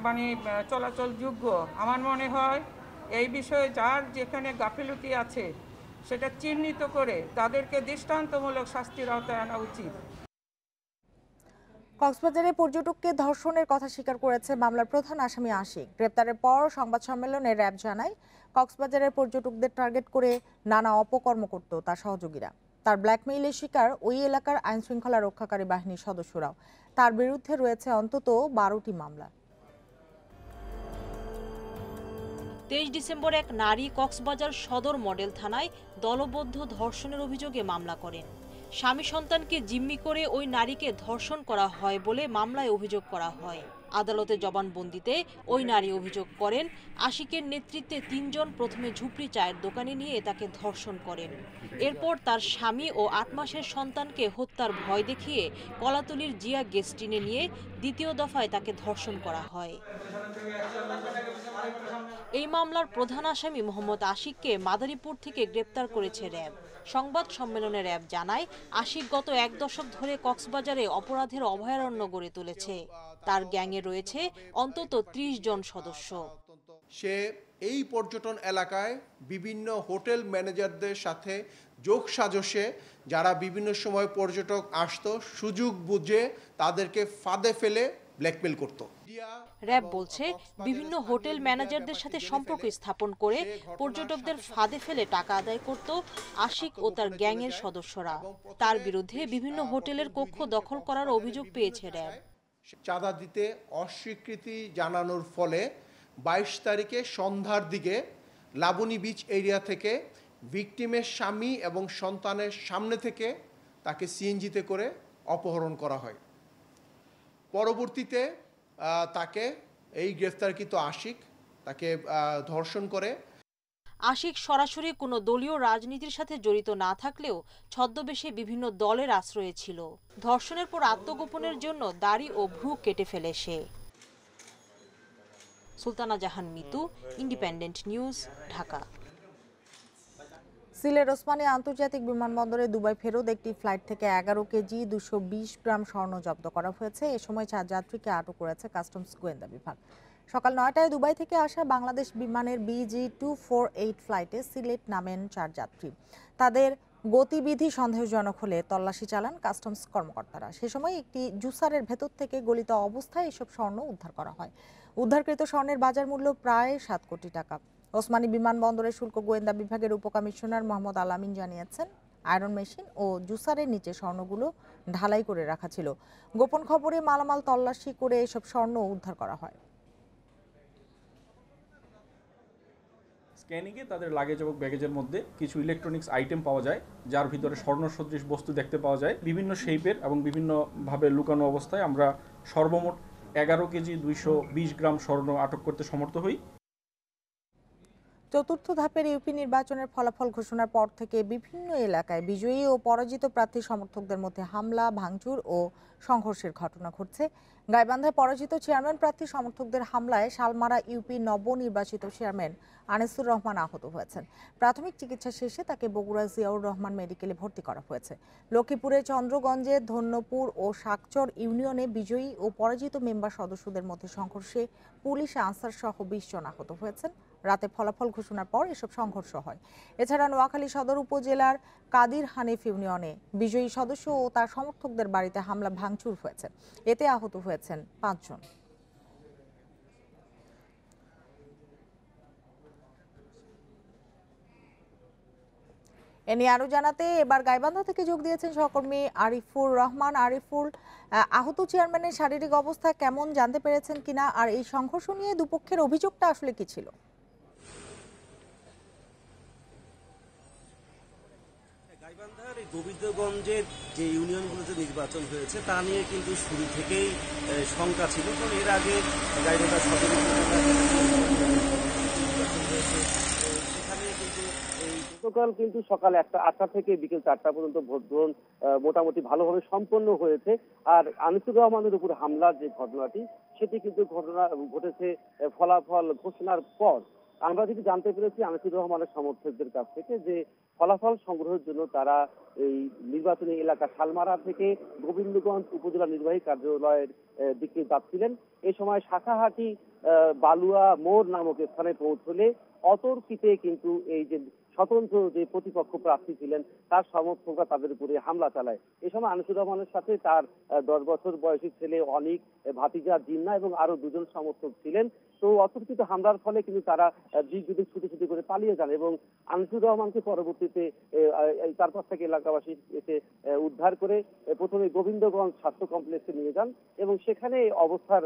মানে চলাচল যোগ্য। আমার মনে হয় এই বিষয়ে যার যেখানে গাফিলতি আছে সেটা চিহ্নিত করে তাদেরকে দৃষ্টান্তমূলক শাস্তির আওতায় আনা উচিত। কক্সবাজারে পর্যটককে ধর্ষণের কথা স্বীকার করেছে মামলার প্রধান আসামি আশিক। গ্রেপ্তারের পর সংবাদ সম্মেলনে র্যাব জানায় কক্সবাজারের পর্যটকদের টার্গেট করে নানা অপকর্ম করত তার সহযোগীরা। তার ব্ল্যাকমেইলের শিকার ওই এলাকার আইনশৃঙ্খলা রক্ষাকারী বাহিনীর সদস্যরাও। তার বিরুদ্ধে রয়েছে অন্তত 12টি মামলা। 23 ডিসেম্বর এক নারী কক্সবাজার সদর মডেল থানায় দলবদ্ধ ধর্ষণের অভিযোগে মামলা করেন। স্বামী সন্তানকে জিম্মি করে ওই নারীকে ধর্ষণ করা হয় বলে মামলায় অভিযোগ করা হয়। আদালতে জবানবন্দিতে ওই নারী অভিযোগ করেন, আশিকের নেতৃত্বে 3 জন প্রথমে ঝুপড়ি চায়ের দোকানে নিয়ে তাকে ধর্ষণ করেন। এরপর তার স্বামী ও 8 মাসের সন্তানকে হত্যার ভয় দেখিয়ে কলাতলির জিয়া গেস্টিনে নিয়ে দ্বিতীয় দফায় তাকে ধর্ষণ করা হয়। এই মামলার প্রধান আসামি মোহাম্মদ আশিককে মাদারীপুর থেকে গ্রেপ্তার করেছে র্যাব। সংবাদ সম্মেলনে র্যাব জানায়, আশিক গত 1 দশক ধরে কক্সবাজারে অপরাধের অভয়ারণ্য গড়ে তুলেছে। তার গ্যাংয়ে রয়েছে অন্তত 30 জন সদস্য। সে এই পর্যটন এলাকায় বিভিন্ন হোটেল ম্যানেজারদের সাথে যোগসাজশে যারা বিভিন্ন সময় পর্যটক আসতো সুযোগ বুঝে তাদেরকে ফাঁদে ফেলে ব্ল্যাকমেল করত। র্যাব বলছে, বিভিন্ন হোটেল ম্যানেজারদের সাথে সম্পর্ক স্থাপন করে পর্যটকদের ফাঁদে ফেলে টাকা আদায় করত আশিক ও তার গ্যাংয়ের সদস্যরা। তার বিরুদ্ধে বিভিন্ন হোটেলের কক্ষ দখল করার অভিযোগ পেয়েছে র্যাব। চাঁদা দিতে অস্বীকৃতি জানানোর ফলে 22 তারিখে সন্ধ্যার দিকে লাবণী বিচ এরিয়া থেকে ভিকটিমের স্বামী এবং সন্তানের সামনে থেকে তাকে সিএনজিতে করে অপহরণ করা হয়। পরবর্তীতে তাকে এই গ্রেফতারকৃত আশিক তাকে ধর্ষণ করে। আশিক সরাসরি কোনো দলীয় রাজনীতির সাথে জড়িত না থাকলেও ছদ্মবেশে বিভিন্ন দলের আশ্রয়ে ছিল। ধর্ষণের পর আত্মগোপনের জন্য দাড়ি ও ভ্রু কেটে ফেলে সে। সুলতানা জাহান মিতু, ইন্ডিপেন্ডেন্ট নিউজ, ঢাকা। সিলেট ওসমানী আন্তর্জাতিক বিমানবন্দরে দুবাই ফেরত একটি ফ্লাইট থেকে 11 কেজি 220 গ্রাম স্বর্ণ জব্দ করা হয়েছে। এ সময় 4 যাত্রীকে আটক করেছে কাস্টমস গোয়েন্দা বিভাগ। সকাল 9টায় দুবাই থেকে আসা বাংলাদেশ বিমানের BG248 ফ্লাইটে সিলেট নামেন 4 যাত্রী। তাদের গতিবিধি সন্দেহজনক হলে তল্লাশি চালান কাস্টমস কর্মকর্তারা। সে সময় একটি জুসারের ভেতর থেকে গলিত অবস্থায় এসব স্বর্ণ উদ্ধার করা হয়। উদ্ধারকৃত স্বর্ণের বাজার মূল্য প্রায় 7 কোটি টাকা। ওসমানী বিমানবন্দরের শুল্ক গোয়েন্দা বিভাগের উপকমিশনার মোহাম্মদ আলামিন জানিয়েছেন, আয়রন মেশিন ও জুসারের নিচে স্বর্ণগুলো ঢালাই করে রাখা ছিল। গোপন খবরে মালামাল তল্লাশি করে এসব স্বর্ণ উদ্ধার করা হয়। স্ক্যানিংয়ে তাদের লাগেজ এবং ব্যাগেজের মধ্যে কিছু ইলেকট্রনিক্স আইটেম পাওয়া যায়, যার ভিতরে স্বর্ণ সদৃশ বস্তু দেখতে পাওয়া যায়। বিভিন্ন শেপের এবং বিভিন্নভাবে লুকানো অবস্থায় আমরা সর্বমোট 11 কেজি 220 গ্রাম স্বর্ণ আটক করতে সমর্থ হই। চতুর্থ ধাপের ইউপি নির্বাচনের ফলাফল ঘোষণার পর থেকে বিভিন্ন এলাকায় বিজয়ী ও পরাজিত প্রার্থী সমর্থকদের মধ্যে হামলা, ভাঙচুর ও সংঘর্ষের ঘটনা ঘটছে। গাইবান্ধায় পরাজিত চেয়ারম্যান প্রার্থী সমর্থকদের হামলায় শালমারা ইউপি নবনির্বাচিত চেয়ারম্যান আনিসুর রহমান আহত হয়েছেন। প্রাথমিক চিকিৎসা শেষে তাকে বগুড়া জিয়াউর রহমান মেডিকেলে ভর্তি করা হয়েছে। লক্ষ্মীপুরের চন্দ্রগঞ্জে ধন্যপুর ও শাকচর ইউনিয়নে বিজয়ী ও পরাজিত মেম্বার সদস্যদের মধ্যে সংঘর্ষে পুলিশ আনসার সহ 20 জন আহত হয়েছেন। রাতে ফলাফল ঘোষণার পর এসব সংঘর্ষ হয়। এছাড়া নোয়াখালী সদর উপজেলার কাদির হানিফ ইউনিয়নে বিজয়ী সদস্য ও তার সমর্থকদের বাড়িতে হামলা ভাঙচুর হয়েছে। এতে আহত হয়েছেন 5 জন। এ নিয়ে আরো জানাতে এবার গাইবান্ধা থেকে যোগ দিয়েছেন সহকর্মী আরিফুর রহমান। আরিফুল, আহত চেয়ারম্যানের শারীরিক অবস্থা কেমন জানতে পেরেছেন কিনা, আর এই সংঘর্ষ নিয়ে দুপক্ষের অভিযোগটা আসলে কি ছিল? গাইবান্ধার এই গোবিন্দগঞ্জের যে ইউনিয়নগুলোতে নির্বাচন হয়েছে তা নিয়ে কিন্তু শুরু থেকেই শঙ্কা ছিল, কারণ এর আগে গাইবান্ধা সদর গতকাল কিন্তু সকাল 8টা থেকে বিকেল 4টা পর্যন্ত ভোট গ্রহণ মোটামুটি ভালোভাবে সম্পন্ন হয়েছে। আর আনিসুর রহমানের উপর হামলার যে ঘটনাটি সেটি কিন্তু ঘটনা ঘটেছে ফলাফল ঘোষণার পর। আমরা যদি জানতে পেরেছি আনিসুর রহমানের সমর্থকদের কাছ থেকে যে ফলাফল সংগ্রহের জন্য তারা এই নির্বাচনী এলাকা শালমারা থেকে গোবিন্দগঞ্জ উপজেলা নির্বাহী কার্যালয়ের দিকে যাচ্ছিলেন। এই সময় শাখাহাটি বালুয়া মোড় নামক স্থানে পৌঁছলে অতর্কিতে কিন্তু এই যে স্বতন্ত্র যে প্রতিপক্ষ প্রার্থী ছিলেন তার সমর্থকরা তাদের উপরে হামলা চালায়। এই সময় আনিসুর রহমানের সাথে তার 10 বছর বয়সী ছেলে অনিক, ভাতিজা জিন্না এবং আরো 2 জন সমর্থক ছিলেন। তো অতর্কিত হামলার ফলে কিন্তু তারা দিক ছুটি করে পালিয়ে যান এবং আনিসুর রহমানকে পরবর্তীতে চারপাশ থেকে এলাকাবাসী এসে উদ্ধার করে প্রথমে গোবিন্দগঞ্জ স্বাস্থ্য কমপ্লেক্সে নিয়ে যান এবং সেখানে অবস্থার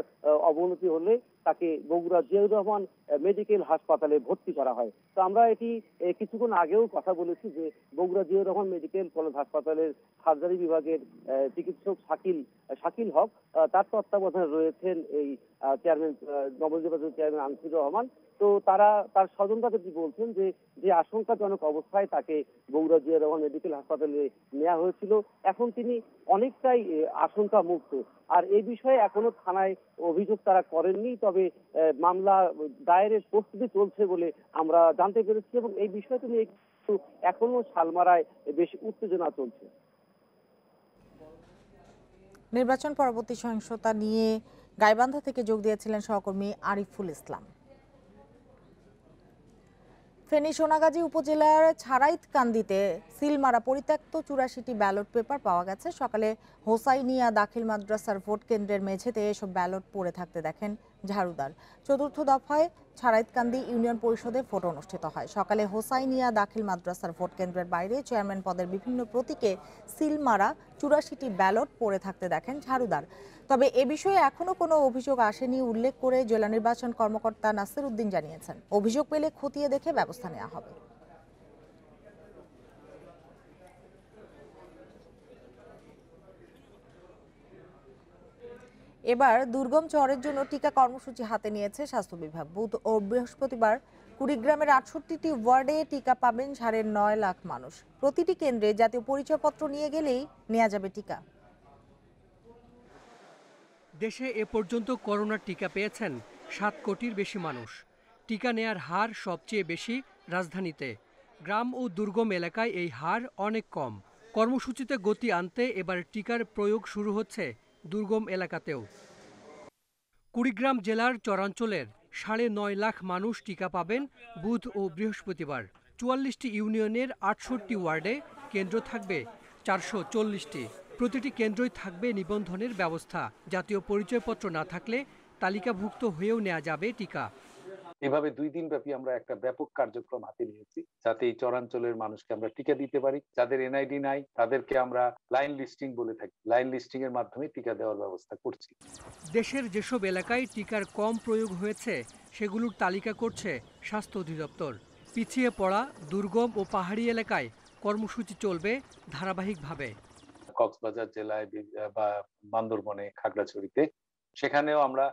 অবনতি হলে তাকে বগুড়া জিয়াউর রহমান মেডিকেল হাসপাতালে ভর্তি করা হয়। তো আমরা এটি কিছুক্ষণ আগেও কথা বলেছি যে বগুড়া জিয়াউর রহমান মেডিকেল কলেজ হাসপাতালের সার্জারি বিভাগের চিকিৎসক শাকিল হক, তার তত্ত্বাবধানে রয়েছেন এই চেয়ারম্যান নবনির্বাচিত চেয়ারম্যান আনিসুর রহমান। তো তার স্বজনরা যেটি বলছেন যে আশঙ্কাজনক অবস্থায় তাকে বগুড়া জিয়াউর রহমান মেডিকেল হাসপাতালে নেওয়া হয়েছিল, এখন তিনি অনেকটাই আশঙ্কা মুক্ত। আর এই বিষয়ে এখনো থানায় অভিযোগ তারা করেননি, তবে মামলা দায়েরের প্রস্তুতি চলছে বলে আমরা জানতে পেরেছি এবং এই বিষয়টি নিয়ে এখনো শালমারায় বেশ উত্তেজনা চলছে। নির্বাচন পরবর্তী সহিংসতা নিয়ে গাইবান্ধা থেকে যোগ দিয়েছিলেন সহকর্মী আরিফুল ইসলাম। ফেনী সোনাগাজী উপজেলার ছাড়াইতকান্দিতে সিলমারা পরিত্যক্ত ৮৪টি ব্যালট পেপার পাওয়া গেছে। সকালে হোসাইনিয়া দাখিল মাদ্রাসার ভোট কেন্দ্রের মেঝেতে এসব ব্যালট পড়ে থাকতে দেখেন ঝাড়ুদার। চতুর্থ দফায় ছাড়াইতকান্দি ইউনিয়ন পরিষদে ভোট অনুষ্ঠিত হয়। সকালে হোসাইনিয়া দাখিল মাদ্রাসার ভোট কেন্দ্রের বাইরে চেয়ারম্যান পদের বিভিন্ন প্রতীকে সিলমারা ৮৪টি ব্যালট পড়ে থাকতে দেখেন ঝাড়ুদার। তবে এ বিষয়ে এখনো কোনো অভিযোগ আসেনি উল্লেখ করে জেলা নির্বাচন কর্মকর্তা নাসির উদ্দিন জানিয়েছেন, অভিযোগ পেলে খতিয়ে দেখে ব্যবস্থা নেওয়া হবে। এবার দুর্গম চরের জন্য টিকা কর্মসূচি হাতে নিয়েছে স্বাস্থ্য বিভাগ। বুধ ও বৃহস্পতিবার কুড়িগ্রামের ৬৮টি ওয়ার্ডে টিকা পাবেন ৯.৫ লাখ মানুষ। প্রতিটি কেন্দ্রে জাতীয় পরিচয়পত্র নিয়ে গেলেই নেওয়া যাবে টিকা। দেশে এ পর্যন্ত করোনার টিকা পেয়েছেন ৭ কোটির বেশি মানুষ। টিকা নেয়ার হার সবচেয়ে বেশি রাজধানীতে। গ্রাম ও দুর্গম এলাকায় এই হার অনেক কম। কর্মসূচিতে গতি আনতে এবার টিকার প্রয়োগ শুরু হচ্ছে দুর্গম এলাকাতেও। কুড়িগ্রাম জেলার চরাঞ্চলের ৯.৫ লাখ মানুষ টিকা পাবেন বুধ ও বৃহস্পতিবার। ৪৪টি ইউনিয়নের ৬৮টি ওয়ার্ডে কেন্দ্র থাকবে ৪৪০টি। প্রতিটি কেন্দ্রই থাকবে নিবন্ধনের ব্যবস্থা। জাতীয় পরিচয়পত্র না থাকলে তালিকাভুক্ত হয়েও নেওয়া যাবে টিকা। এভাবে ২ দিন ব্যাপী আমরা একটা ব্যাপক কার্যক্রম হাতে নিয়েছি, যাতে এই চরাঞ্চলের মানুষকে আমরা টিকা দিতে পারি। যাদের এনআইডি নাই তাদেরকে আমরা লাইন লিস্টিং বলে থাকি, লাইন লিস্টিং এর মাধ্যমে টিকা দেওয়ার ব্যবস্থা করছি। দেশের যেসব এলাকায় টিকার কম প্রয়োগ হয়েছে সেগুলোর তালিকা করছে স্বাস্থ্য অধিদপ্তর। পিছিয়ে পড়া দুর্গম ও পাহাড়ি এলাকায় কর্মসূচি চলবে ধারাবাহিকভাবে। কক্সবাজার জেলায় বা বান্দরবনে, খাগড়াছড়িতে, সেখানেও আমরা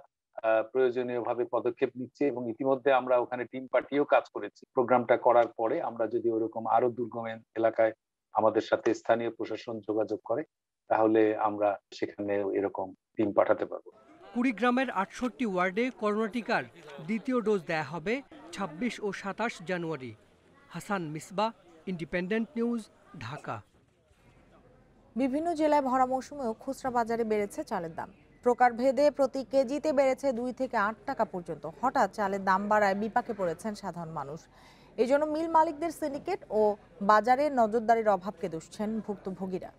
প্রয়োজনীয়ভাবে পদক্ষেপ নিচ্ছি এবং ইতিমধ্যে আমরা ওখানে টিম পাঠিয়েও কাজ করেছি। প্রোগ্রামটা করার পরে আমরা যদি ওরকম আরো দুর্গম এলাকায় আমাদের সাথে স্থানীয় প্রশাসন যোগাযোগ করে, তাহলে আমরা সেখানে এরকম টিম পাঠাতে পারবো। কুড়িগ্রামের ৬৮টি ওয়ার্ডে করোনা টিকার দ্বিতীয় ডোজ দেয়া হবে ২৬ ও ২৭ January. Hasan Misbah, independent news, Dhaka. বিভিন্ন জেলায় ভরা মৌসুমেও খুচরা বাজারে বেড়েছে চালের দাম। প্রকারভেদে প্রতি কেজিতে বেড়েছে ২ থেকে ৮ টাকা পর্যন্ত। হঠাৎ চালের দাম বাড়ায় বিপাকে পড়েছেন সাধারণ মানুষ। এজন্য মিল মালিকদের সিন্ডিকেট ও বাজারে নজরদারির অভাবকে দুষছেন ভুক্তভোগীরা।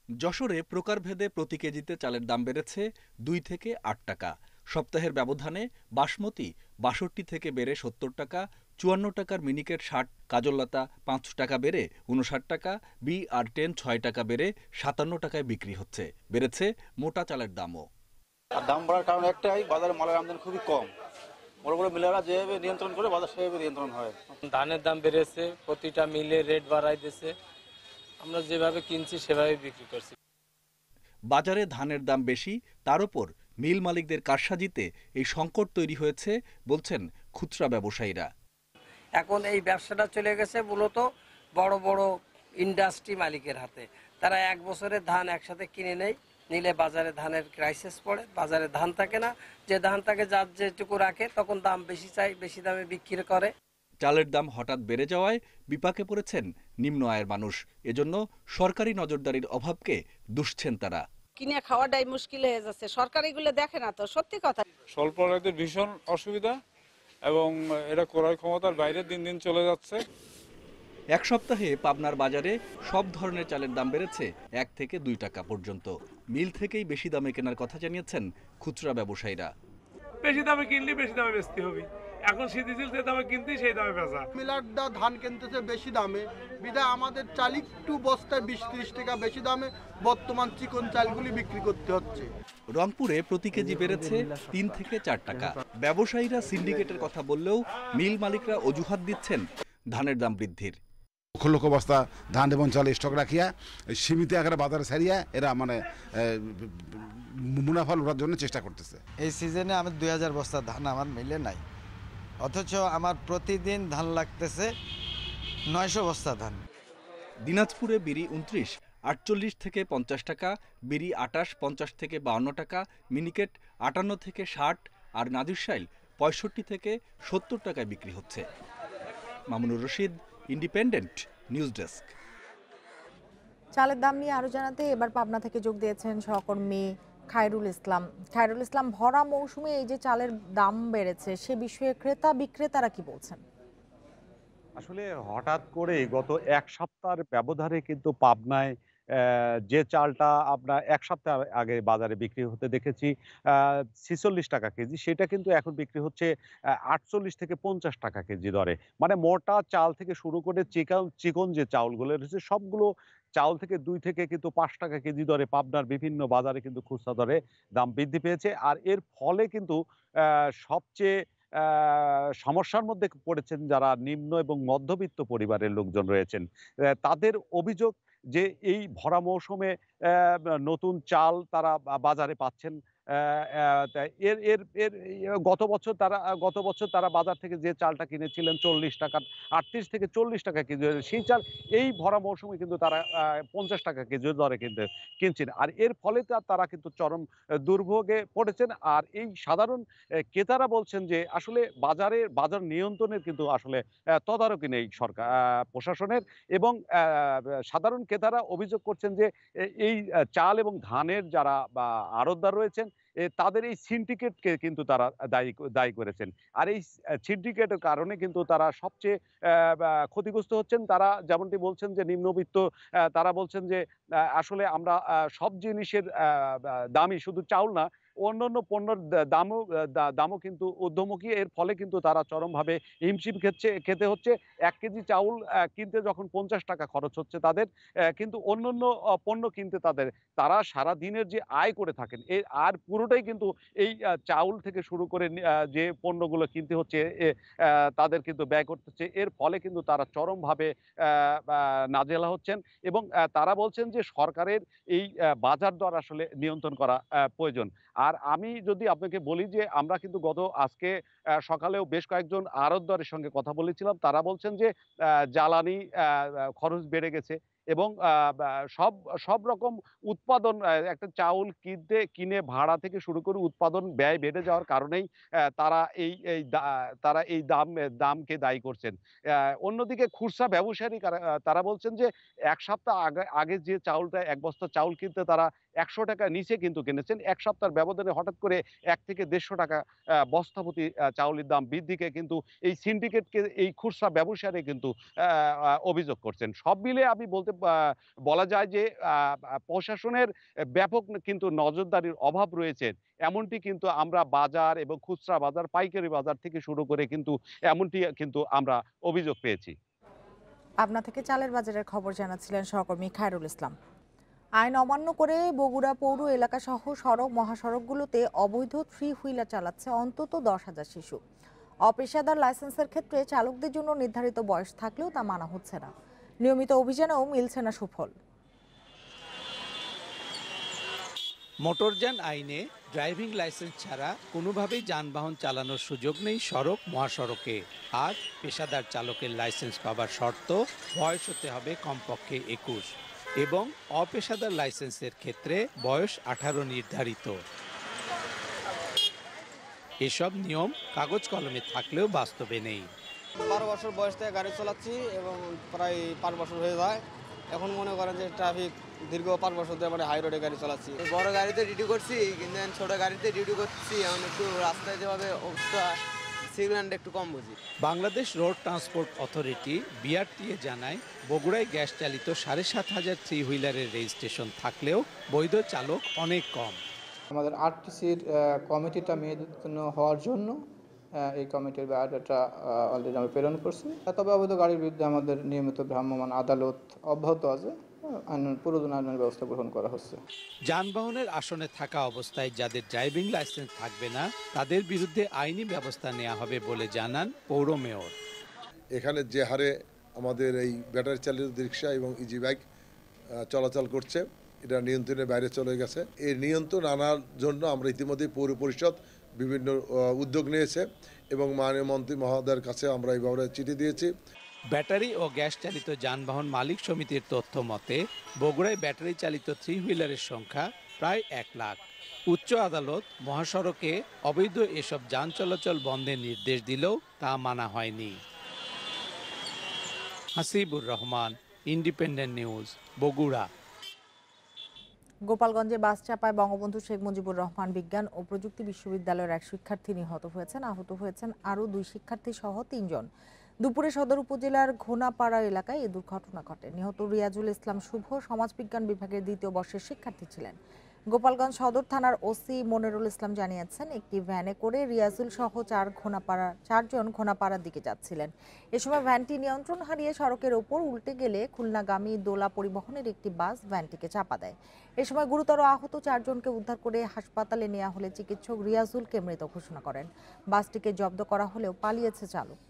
যশোরে প্রকারভেদে প্রতি কেজিতে চালের দাম বেড়েছে ২ থেকে ৮ টাকা। সপ্তাহের ব্যবধানে বাসমতি ৬২ থেকে বেড়ে ৭০ টাকা, ৫৪ টাকার মিনিকেট ৬০, কাজললতা ৫ টাকা বেড়ে ৫৯ টাকা, BR10 ৬ টাকা বেড়ে ৫৭ টাকায় বিক্রি হচ্ছে। বেড়েছে মোটা চালের দামও। দাম বাড়ার কারণ একটাই, বাজারে মালের আমদানি খুবই কম। বড় বড় মিলেরা যেভাবে নিয়ন্ত্রণ করে বাজার সেভাবে নিয়ন্ত্রণ হয়। ধানের দাম বেড়েছে, প্রতিটা মিলে রেট বাড়াই দিয়েছে। আমরা যেভাবে কিনছি সেভাবে বিক্রি করছি। বাজারে ধানের দাম বেশি, তার উপর মিল মালিকদের কারসাজিতে এই সংকট তৈরি হয়েছে বলছেন খুচরা ব্যবসায়ীরা। এখন এই ব্যবসাটা চলে গেছে মূলত বড় বড় ইন্ডাস্ট্রি মালিকের হাতে। তারা ১ বছরের ধান একসাথে কিনে নেয়, নিলে বাজারে ধানের ক্রাইসিস পড়ে, বাজারে ধান থাকে না। যে ধান থাকে যার যেটুকু রাখে তখন দাম বেশি চাই, বেশি দামে বিক্রি করে। চালের দাম হঠাৎ বেড়ে যাওয়ায় বিপাকে পড়েছেন নিম্ন আয়ের মানুষ। এজন্য সরকারি নজরদারির অভাবকে দুষছেন তারা। কিনে খাওয়াটাই মুশকিল হয়ে যাচ্ছে, সরকার এগুলো দেখে না তো। সত্যি কথা, স্বল্প আয়ের ভীষণ অসুবিধা এবং এটা ক্রয় ক্ষমতার বাইরে দিন দিন চলে যাচ্ছে। এক সপ্তাহে পাবনার বাজারে সব ধরনের চালের দাম বেড়েছে ১ থেকে ২ টাকা পর্যন্ত। মিল থেকেই বেশি দামে কেনার কথা জানিয়েছেন খুচরা ব্যবসায়ীরা। বেশি দামে কিনলে বেশি দামে বেচতে হবে, এখন স্থিতিশীল যে দামে কিনতে সেই দামে বেচা। মিলারটা ধান কিনতেছে বেশি দামে, বিধায় আমাদের চাল একটু বস্তায় 20-30 টাকা বেশি দামে বর্তমান চিকন চালগুলি বিক্রি করতে হচ্ছে। রংপুরে প্রতি কেজি বেড়েছে 3 থেকে 4 টাকা। ব্যবসায়ীরা সিন্ডিকেটের কথা বললেও মিল মালিকরা অজুহাত দিচ্ছেন ধানের দাম বৃদ্ধির। লক্ষ লক্ষ বস্তা ধান এবং চাল স্টক রাখিয়া সীমিত আকারে বাজারে ছাড়িয়া এরা মানে মুনাফা লুটার জন্য চেষ্টা করতেছে। এই সিজনে আমার 2000 বস্তা ধান আমার মিলে নাই, অথচ আমার প্রতিদিন ধান লাগতেছে 900 বস্তা ধান। দিনাজপুরে বিড়ি 29, 48 থেকে 50 টাকা, বিড়ি 28, 50 থেকে 52 টাকা, মিনিকেট 58 থেকে 60 আর নাদিরশাইল 65 থেকে 70 টাকায় বিক্রি হচ্ছে। Mamunur Rashid, independent news desk. চালের দাম নিয়ে আরো জানাতে এবার পাবনা থেকে যোগ দিয়েছেন সহকর্মী খায়রুল ইসলাম। খায়রুল ইসলাম, ভরা মৌসুমে এই যে চালের দাম বেড়েছে সে বিষয়ে ক্রেতা বিক্রেতারা কি বলছেন? আসলে হঠাৎ করে গত এক সপ্তাহের ব্যবধানে কিন্তু পাবনায় যে চালটা আপনার এক সপ্তাহ আগে বাজারে বিক্রি হতে দেখেছি 46 টাকা কেজি, সেটা কিন্তু এখন বিক্রি হচ্ছে 48 থেকে 50 টাকা কেজি দরে। মানে মোটা চাল থেকে শুরু করে চিকন যে চাউলগুলো রয়েছে সবগুলো চাউল থেকে 2 থেকে কিন্তু 5 টাকা কেজি দরে পাবনার বিভিন্ন বাজারে কিন্তু খুচরা দরে দাম বৃদ্ধি পেয়েছে। আর এর ফলে কিন্তু সবচেয়ে সমস্যার মধ্যে পড়েছেন যারা নিম্ন এবং মধ্যবিত্ত পরিবারের লোকজন রয়েছেন। তাদের অভিযোগ যে এই ভরা মৌসুমে নতুন চাল তারা বাজারে পাচ্ছেন। এর এর এর গত বছর তারা বাজার থেকে যে চালটা কিনেছিলেন 40 টাকা, 38 থেকে 40 টাকা কেজি, সেই চাল এই ভরা মৌসুমে কিন্তু তারা 50 টাকা কেজি দরে কিনছেন। আর এর ফলে তারা কিন্তু চরম দুর্ভোগে পড়েছেন। আর এই সাধারণ ক্রেতারা বলছেন যে আসলে বাজার নিয়ন্ত্রণের কিন্তু আসলে তদারকি নেই সরকার প্রশাসনের, এবং সাধারণ ক্রেতারা অভিযোগ করছেন যে এই চাল এবং ধানের যারা আড়তদার রয়েছেন তাদের এই সিন্ডিকেটকে কিন্তু তারা দায়ী করেছেন। আর এই সিন্ডিকেটের কারণে কিন্তু তারা সবচেয়ে ক্ষতিগ্রস্ত হচ্ছেন। তারা যেমনটি বলছেন যে নিম্নবিত্ত, তারা বলছেন যে আসলে আমরা সব জিনিসের দামই, শুধু চাউল না অন্যান্য পণ্যের দামও কিন্তু ঊর্ধ্বমুখী। এর ফলে কিন্তু তারা চরমভাবে হিমশিম খেতে হচ্ছে। 1 কেজি চাউল কিনতে যখন 50 টাকা খরচ হচ্ছে তাদের, কিন্তু অন্যান্য পণ্য কিনতে তারা সারা দিনের যে আয় করে থাকেন এই আর পুরোটাই কিন্তু এই চাউল থেকে শুরু করে যে পণ্যগুলো কিনতে হচ্ছে তাদের কিন্তু ব্যয় করতে হচ্ছে। এর ফলে কিন্তু তারা চরমভাবে নাজেহাল হচ্ছেন, এবং তারা বলছেন যে সরকারের এই বাজার দর আসলে নিয়ন্ত্রণ করা প্রয়োজন। আর আমি যদি আপনাকে বলি যে আমরা কিন্তু আজকে সকালেও বেশ কয়েকজন আড়তদারের সঙ্গে কথা বলেছিলাম। তারা বলছেন যে জ্বালানি খরচ বেড়ে গেছে, এবং সব রকম উৎপাদন, একটা চাউল কিনে ভাড়া থেকে শুরু করে উৎপাদন ব্যয় বেড়ে যাওয়ার কারণেই তারা এই দামকে দায়ী করছেন। অন্যদিকে খুচরা ব্যবসায়ী তারা বলছেন যে 1 সপ্তাহ আগে যে চাউলটা 1 বস্তা চাউল কিনতে তারা 100 টাকা নিচে কিন্তু কিনেছেন, 1 সপ্তাহের ব্যবধানে হঠাৎ করে 1 থেকে 150 টাকা বস্তাপ্রতি চাউলের দাম বৃদ্ধিকে কিন্তু এই সিন্ডিকেটকে এই খুচরা ব্যবসায়ীরা কিন্তু অভিযোগ করছেন। সব মিলে আমি বলা যায় যে প্রশাসনের ব্যাপক কিন্তু নজরদারির অভাব রয়েছে, এমনটি কিন্তু আমরা বাজার এবং খুচরা বাজার, পাইকারি বাজার থেকে শুরু করে কিন্তু এমনটি কিন্তু আমরা অভিযোগ পেয়েছি। পাবনা থেকে চালের বাজারের খবর জানাচ্ছিলেন সহকর্মী খায়রুল ইসলাম। আইন অমান্য করে বগুড়া পৌর এলাকা সহ সড়ক মহাসড়কগুলোতে অবৈধ 3 হুইলার চালাচ্ছে অন্তত 10,000 শিশু। অপেশাদার লাইসেন্সের ক্ষেত্রে চালকদের জন্য নির্ধারিত বয়স থাকলেও তা মানা হচ্ছে না। নিয়মিত অভিযানেও মিলছে না সুফল। মোটরযান আইনে ড্রাইভিং লাইসেন্স ছাড়া কোনোভাবেই যানবাহন চালানোর সুযোগ নেই সড়ক মহাসড়কে। আর পেশাদার চালকের লাইসেন্স পাবার শর্ত বয়স হতে হবে কমপক্ষে 21, এবং অপেশাদার লাইসেন্সের ক্ষেত্রে বয়স 18 নির্ধারিত। এসব নিয়ম কাগজ কলমে থাকলেও বাস্তবে নেই। 12 বছর বয়স থেকে গাড়ি চালাচ্ছি এবং প্রায় 5 বছর হয়ে যায়। এখন মনে করেন যে ট্রাফিক দীর্ঘ 5 বছর ধরে মানে হাই রোডে গাড়ি চালাচ্ছি। বড় গাড়িতে ডিউটি করছি, কিন্তু ছোট গাড়িতে ডিউটি করছি। এখন একটু রাস্তায় যেভাবে অবস্থা, সিগন্যালটা একটু কম বুঝি। Bangladesh road transport authority BRTA জানায় বগুড়ায় গ্যাস চালিত 7,500 3 হুইলারের রেজিস্ট্রেশন থাকলেও বৈধ চালক অনেক কম। আমাদের আরটিসির কমিটিটা মেয়েদের জন্য হওয়ার জন্য এই কমিটির বায়োডাটা অলরেডি আমরা প্রেরণ করছি। তবে অবৈধ গাড়ির বিরুদ্ধে আমাদের নিয়মিত ভ্রাম্যমাণ আদালত অব্যাহত আছে, পুরোদন আইনের ব্যবস্থা গ্রহণ করা হচ্ছে। যানবাহনের আসনে থাকা অবস্থায় যাদের ড্রাইভিং লাইসেন্স থাকবে না তাদের বিরুদ্ধে আইনি ব্যবস্থা নেওয়া হবে বলে জানান পৌর মেয়র। এখানে যে হারে আমাদের এই ব্যাটারি চালিত রিক্সা এবং ইজি বাইক চলাচল করছে, এটা নিয়ন্ত্রণের বাইরে চলে গেছে। এই নিয়ন্ত্রণ আনার জন্য আমরা ইতিমধ্যে পৌর পরিষদ বিভিন্ন উদ্যোগ নিয়েছে এবং মাননীয় মন্ত্রী মহোদয়ের কাছে আমরা এই ব্যাপারে চিঠি দিয়েছি। ব্যাটারি ও গ্যাস চালিত যানবাহন মালিক সমিতির তথ্য মতে বগুড়ায় ব্যাটারি চালিত 3 হুইলারের সংখ্যা প্রায় 1 লাখ। উচ্চ আদালত মহাসড়কে অবৈধ এসব যান চলাচল বন্ধের নির্দেশ দিলেও তা মানা হয়নি। Hasibur Rahman, independent news, Bogura. গোপালগঞ্জে বাস চাপায় বঙ্গবন্ধু শেখ মুজিবুর রহমান বিজ্ঞান ও প্রযুক্তি বিশ্ববিদ্যালয়ের এক শিক্ষার্থী নিহত হয়েছেন। আহত হয়েছেন আরও 2 শিক্ষার্থী সহ 3 জন। দুপুরে সদর উপজেলার ঘোনাপাড়া এলাকায় এই দুর্ঘটনা ঘটে। নিহত রিয়াজুল ইসলাম শুভ সমাজবিজ্ঞান বিভাগের 2য় বর্ষের শিক্ষার্থী ছিলেন। গোপালগঞ্জ সদর থানার ওসি মনিরুল ইসলাম জানিয়েছেন, একটি ভ্যানে করে রিয়াজুল সহ 4 জন ঘোনাপাড়ার দিকে যাচ্ছিলেন। এ সময় ভ্যানটি নিয়ন্ত্রণ হারিয়ে সড়কের ওপর উল্টে গেলে খুলনাগামী দোলা পরিবহনের একটি বাস ভ্যানটিকে চাপা দেয়। এ সময় গুরুতর আহত 4 জনকে উদ্ধার করে হাসপাতালে নেওয়া হলে চিকিৎসক রিয়াজুলকে মৃত ঘোষণা করেন। বাসটিকে জব্দ করা হলেও পালিয়েছে চালক।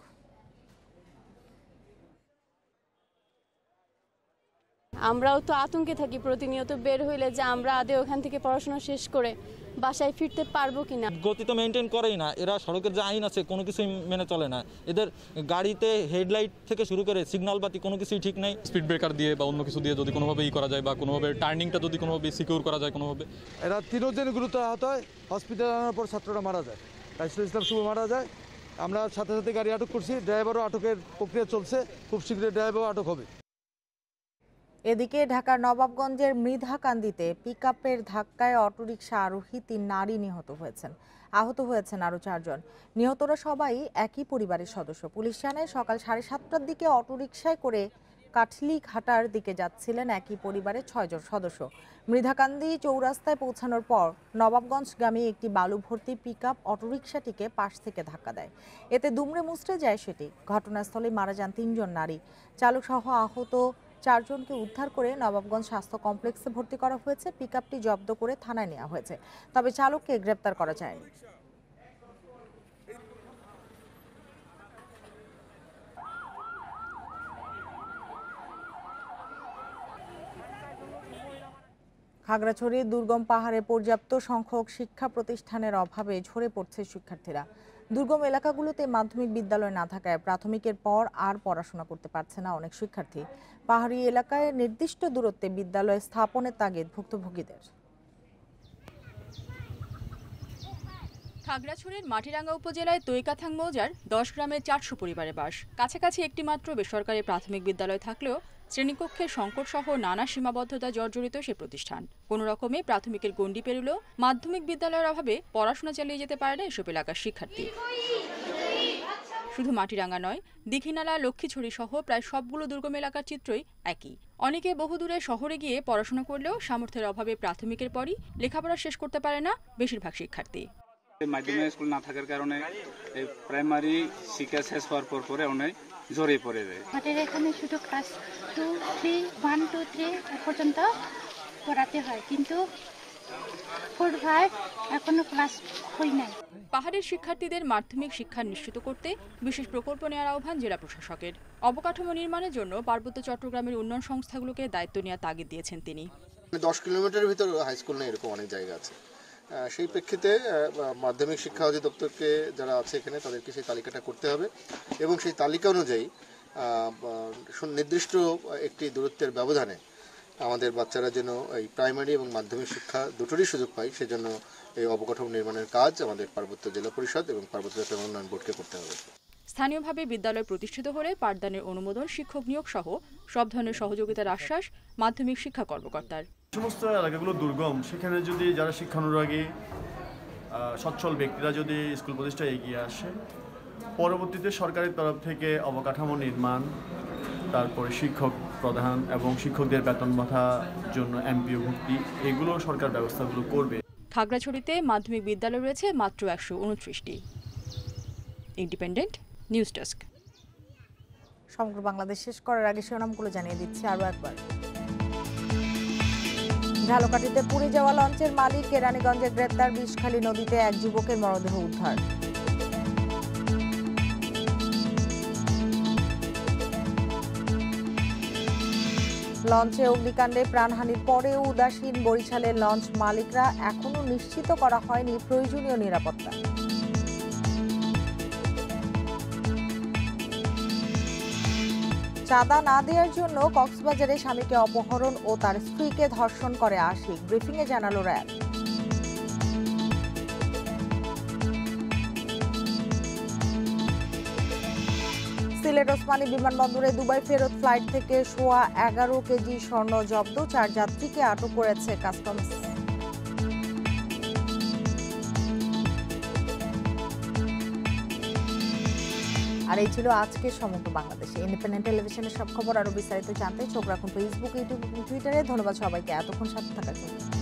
আমরাও তো আতঙ্কে থাকি প্রতিনিয়ত বের হইলে যে আমরা আদৌ ওখান থেকে পড়াশোনা শেষ করে বাসায় ফিরতে পারবো কিনা। গতি তো মেনটেন করেই না এরা, সড়কের যে আইন আছে কোনো কিছুই মেনে চলে না এদের। গাড়িতে হেডলাইট থেকে শুরু করে সিগন্যাল বাতি কোনো কিছুই ঠিক নেই। স্পিড ব্রেকার দিয়ে বা অন্য কিছু দিয়ে যদি কোনোভাবে করা যায় বা কোনোভাবে টার্নিংটা যদি কোনোভাবে সিকিউর করা যায় কোনোভাবে। এরা 3 জন গুরুতর আহত হয়, হসপিটালে আনার পর ছাত্ররা মারা যায়, রাইসুল ইসলাম শুভ মারা যায়। আমরা সাথে সাথে গাড়ি আটক করছি, ড্রাইভারও আটকের প্রক্রিয়া চলছে, খুব শীঘ্রই ড্রাইভারও আটক হবে। এদিকে ঢাকার নবাবগঞ্জের মৃধাকান্দিতে পিকআপের ধাক্কায় অটোরিকশা আরোহী 3 নারী নিহত হয়েছেন। আহত হয়েছেন আরও 4 জন। নিহতরা সবাই একই পরিবারের সদস্য। পুলিশ জানায় সকাল 7:30টার দিকে অটোরিকশায় করে কাঠলিঘাটার দিকে যাচ্ছিলেন একই পরিবারের 6 জন সদস্য। মৃধাকান্দি চৌরাস্তায় পৌঁছানোর পর নবাবগঞ্জগামী একটি বালু ভর্তি পিকআপ অটোরিকশাটিকে পাশ থেকে ধাক্কা দেয়। এতে দুমড়ে মুচড়ে যায় সেটি। ঘটনাস্থলে মারা যান 3 জন নারী। চালক সহ আহত 4 জনকে উদ্ধার করে নবাবগঞ্জ স্বাস্থ্য কমপ্লেক্সে ভর্তি করা হয়েছে। পিকআপটি জব্দ করে থানায় নেওয়া হয়েছে, তবে চালককে গ্রেপ্তার করা যায়নি। খাগড়াছড়ির দুর্গম পাহাড়ে পর্যাপ্ত সংখ্যক শিক্ষা প্রতিষ্ঠানের অভাবে ঝরে পড়ছে শিক্ষার্থীরা। দুর্গম এলাকাগুলোতে মাধ্যমিক বিদ্যালয় না থাকায় প্রাথমিকের পর আর পড়াশোনা করতে পারছে না অনেক শিক্ষার্থী। পাহাড়ি এলাকায় নির্দিষ্ট দূরত্বে বিদ্যালয় স্থাপনের তাগিদ ভুক্তভোগীদের। খাগড়াছড়ির মাটিরাঙ্গা উপজেলায় তৈকাথাং মৌজার 10 গ্রামের 400 পরিবারের বাস। কাছাকাছি একটি মাত্র বেসরকারি প্রাথমিক বিদ্যালয় থাকলেও শ্রেণীকক্ষের সংকট সহ নানা সীমাবদ্ধতা জর্জরিত সে প্রতিষ্ঠান। কোনো রকমে প্রাথমিকের গণ্ডি পেরুলেও মাধ্যমিক বিদ্যালয়ের অভাবে পড়াশোনা চালিয়ে যেতে পারে না এসব এলাকার শিক্ষার্থী। শুধু মাটিরাঙ্গা নয়, দীঘিনালা, লক্ষ্মীছড়ি সহ প্রায় সবগুলো দুর্গম এলাকার চিত্রই একই। অনেকে বহুদূরে শহরে গিয়ে পড়াশোনা করলেও সামর্থ্যের অভাবে প্রাথমিকের পরই লেখাপড়া শেষ করতে পারে না বেশিরভাগ শিক্ষার্থী। মাধ্যমিক স্কুল না থাকার কারণে এই প্রাইমারি শিক্ষা শেষ হওয়ার পরে অনেক জড়িয়ে পড়ে যায়। আমাদের এখানে শুধু ক্লাস 2, 3, 1, 2, 3 পর্যন্ত পড়াতে হয়, কিন্তু 4, 5 এখনো ক্লাস হয় নাই। পাহাড়ের শিক্ষার্থীদের মাধ্যমিক শিক্ষা নিশ্চিত করতে বিশেষ প্রকল্প নেওয়ার আহ্বান জেলা প্রশাসকের। অবকাঠামো নির্মাণের জন্য পার্বত্য চট্টগ্রামের উন্নয়ন সংস্থাগুলোকে দায়িত্ব নেওয়ার তাগিদ দিয়েছেন তিনি। 10 কিলোমিটারের ভিতর হাই স্কুল নেই, এরকম অনেক জায়গা আছে। সেই প্রেক্ষিতে মাধ্যমিক শিক্ষা অধিদপ্তরকে যারা আছে এখানে তাদেরকে সেই তালিকাটা করতে হবে এবং সেই তালিকা অনুযায়ী নির্দিষ্ট একটি দূরত্বের ব্যবধানে আমাদের বাচ্চারা যেন এই প্রাইমারি এবং মাধ্যমিক শিক্ষা দুটোরই সুযোগ পায়, সেজন্য এই অবকাঠামো নির্মাণের কাজ আমাদের পার্বত্য জেলা পরিষদ এবং পার্বত্য চট্টগ্রাম উন্নয়ন বোর্ডকে করতে হবে। স্থানীয়ভাবে বিদ্যালয় প্রতিষ্ঠিত হলে পাঠদানের অনুমোদন, শিক্ষক নিয়োগ সহ সব ধরনের সহযোগিতার আশ্বাস মাধ্যমিক শিক্ষা কর্মকর্তার। সমস্ত এলাকাগুলো দুর্গম, সেখানে যদি যারা শিক্ষানুরাগী সচ্ছল ব্যক্তিরা যদি স্কুল প্রতিষ্ঠায় এগিয়ে আসে, পরবর্তীতে সরকারের তরফ থেকে অবকাঠামো নির্মাণ, তারপরে শিক্ষক প্রদান এবং শিক্ষকদের বেতন ভাতার জন্য এমপিও ভুক্তি, এগুলো সরকার ব্যবস্থাগুলো করবে। খাগড়াছড়িতে মাধ্যমিক বিদ্যালয় রয়েছে মাত্র 129টি। Independent news desk. সমগ্র বাংলাদেশ শেষ করার আগে শিরোনামগুলো জানিয়ে দিচ্ছি আরও একবার। ঝালকাঠিতে পুড়ে যাওয়া লঞ্চের মালিক কেরানীগঞ্জে গ্রেপ্তার, বিষখালী নদীতে এক যুবকের মরদেহ উদ্ধার। লঞ্চে অগ্নিকাণ্ডে প্রাণহানির পরেও উদাসীন বরিশালের লঞ্চ মালিকরা, এখনো নিশ্চিত করা হয়নি প্রয়োজনীয় নিরাপত্তা। চাঁদা না দেওয়ার জন্য কক্সবাজারে স্বামীকে অপহরণ ও তার স্ত্রীকে ধর্ষণ করে আশিক, ব্রিফিংয়ে জানালো র্যাব। সিলেট ওসমানী বিমানবন্দরে দুবাই ফেরত ফ্লাইট থেকে 11.25 কেজি স্বর্ণ জব্দ, 4 যাত্রীকে আটক করেছে কাস্টমস। আর এই ছিল আজকে সমগ্র বাংলাদেশে ইন্ডিপেন্ডেন্ট টেলিভিশনের সব খবর। আরো বিস্তারিত জানতে চোখ রাখুন ফেসবুক, ইউটিউব এবং টুইটারে। ধন্যবাদ সবাইকে এতক্ষণ সাথে থাকার জন্য।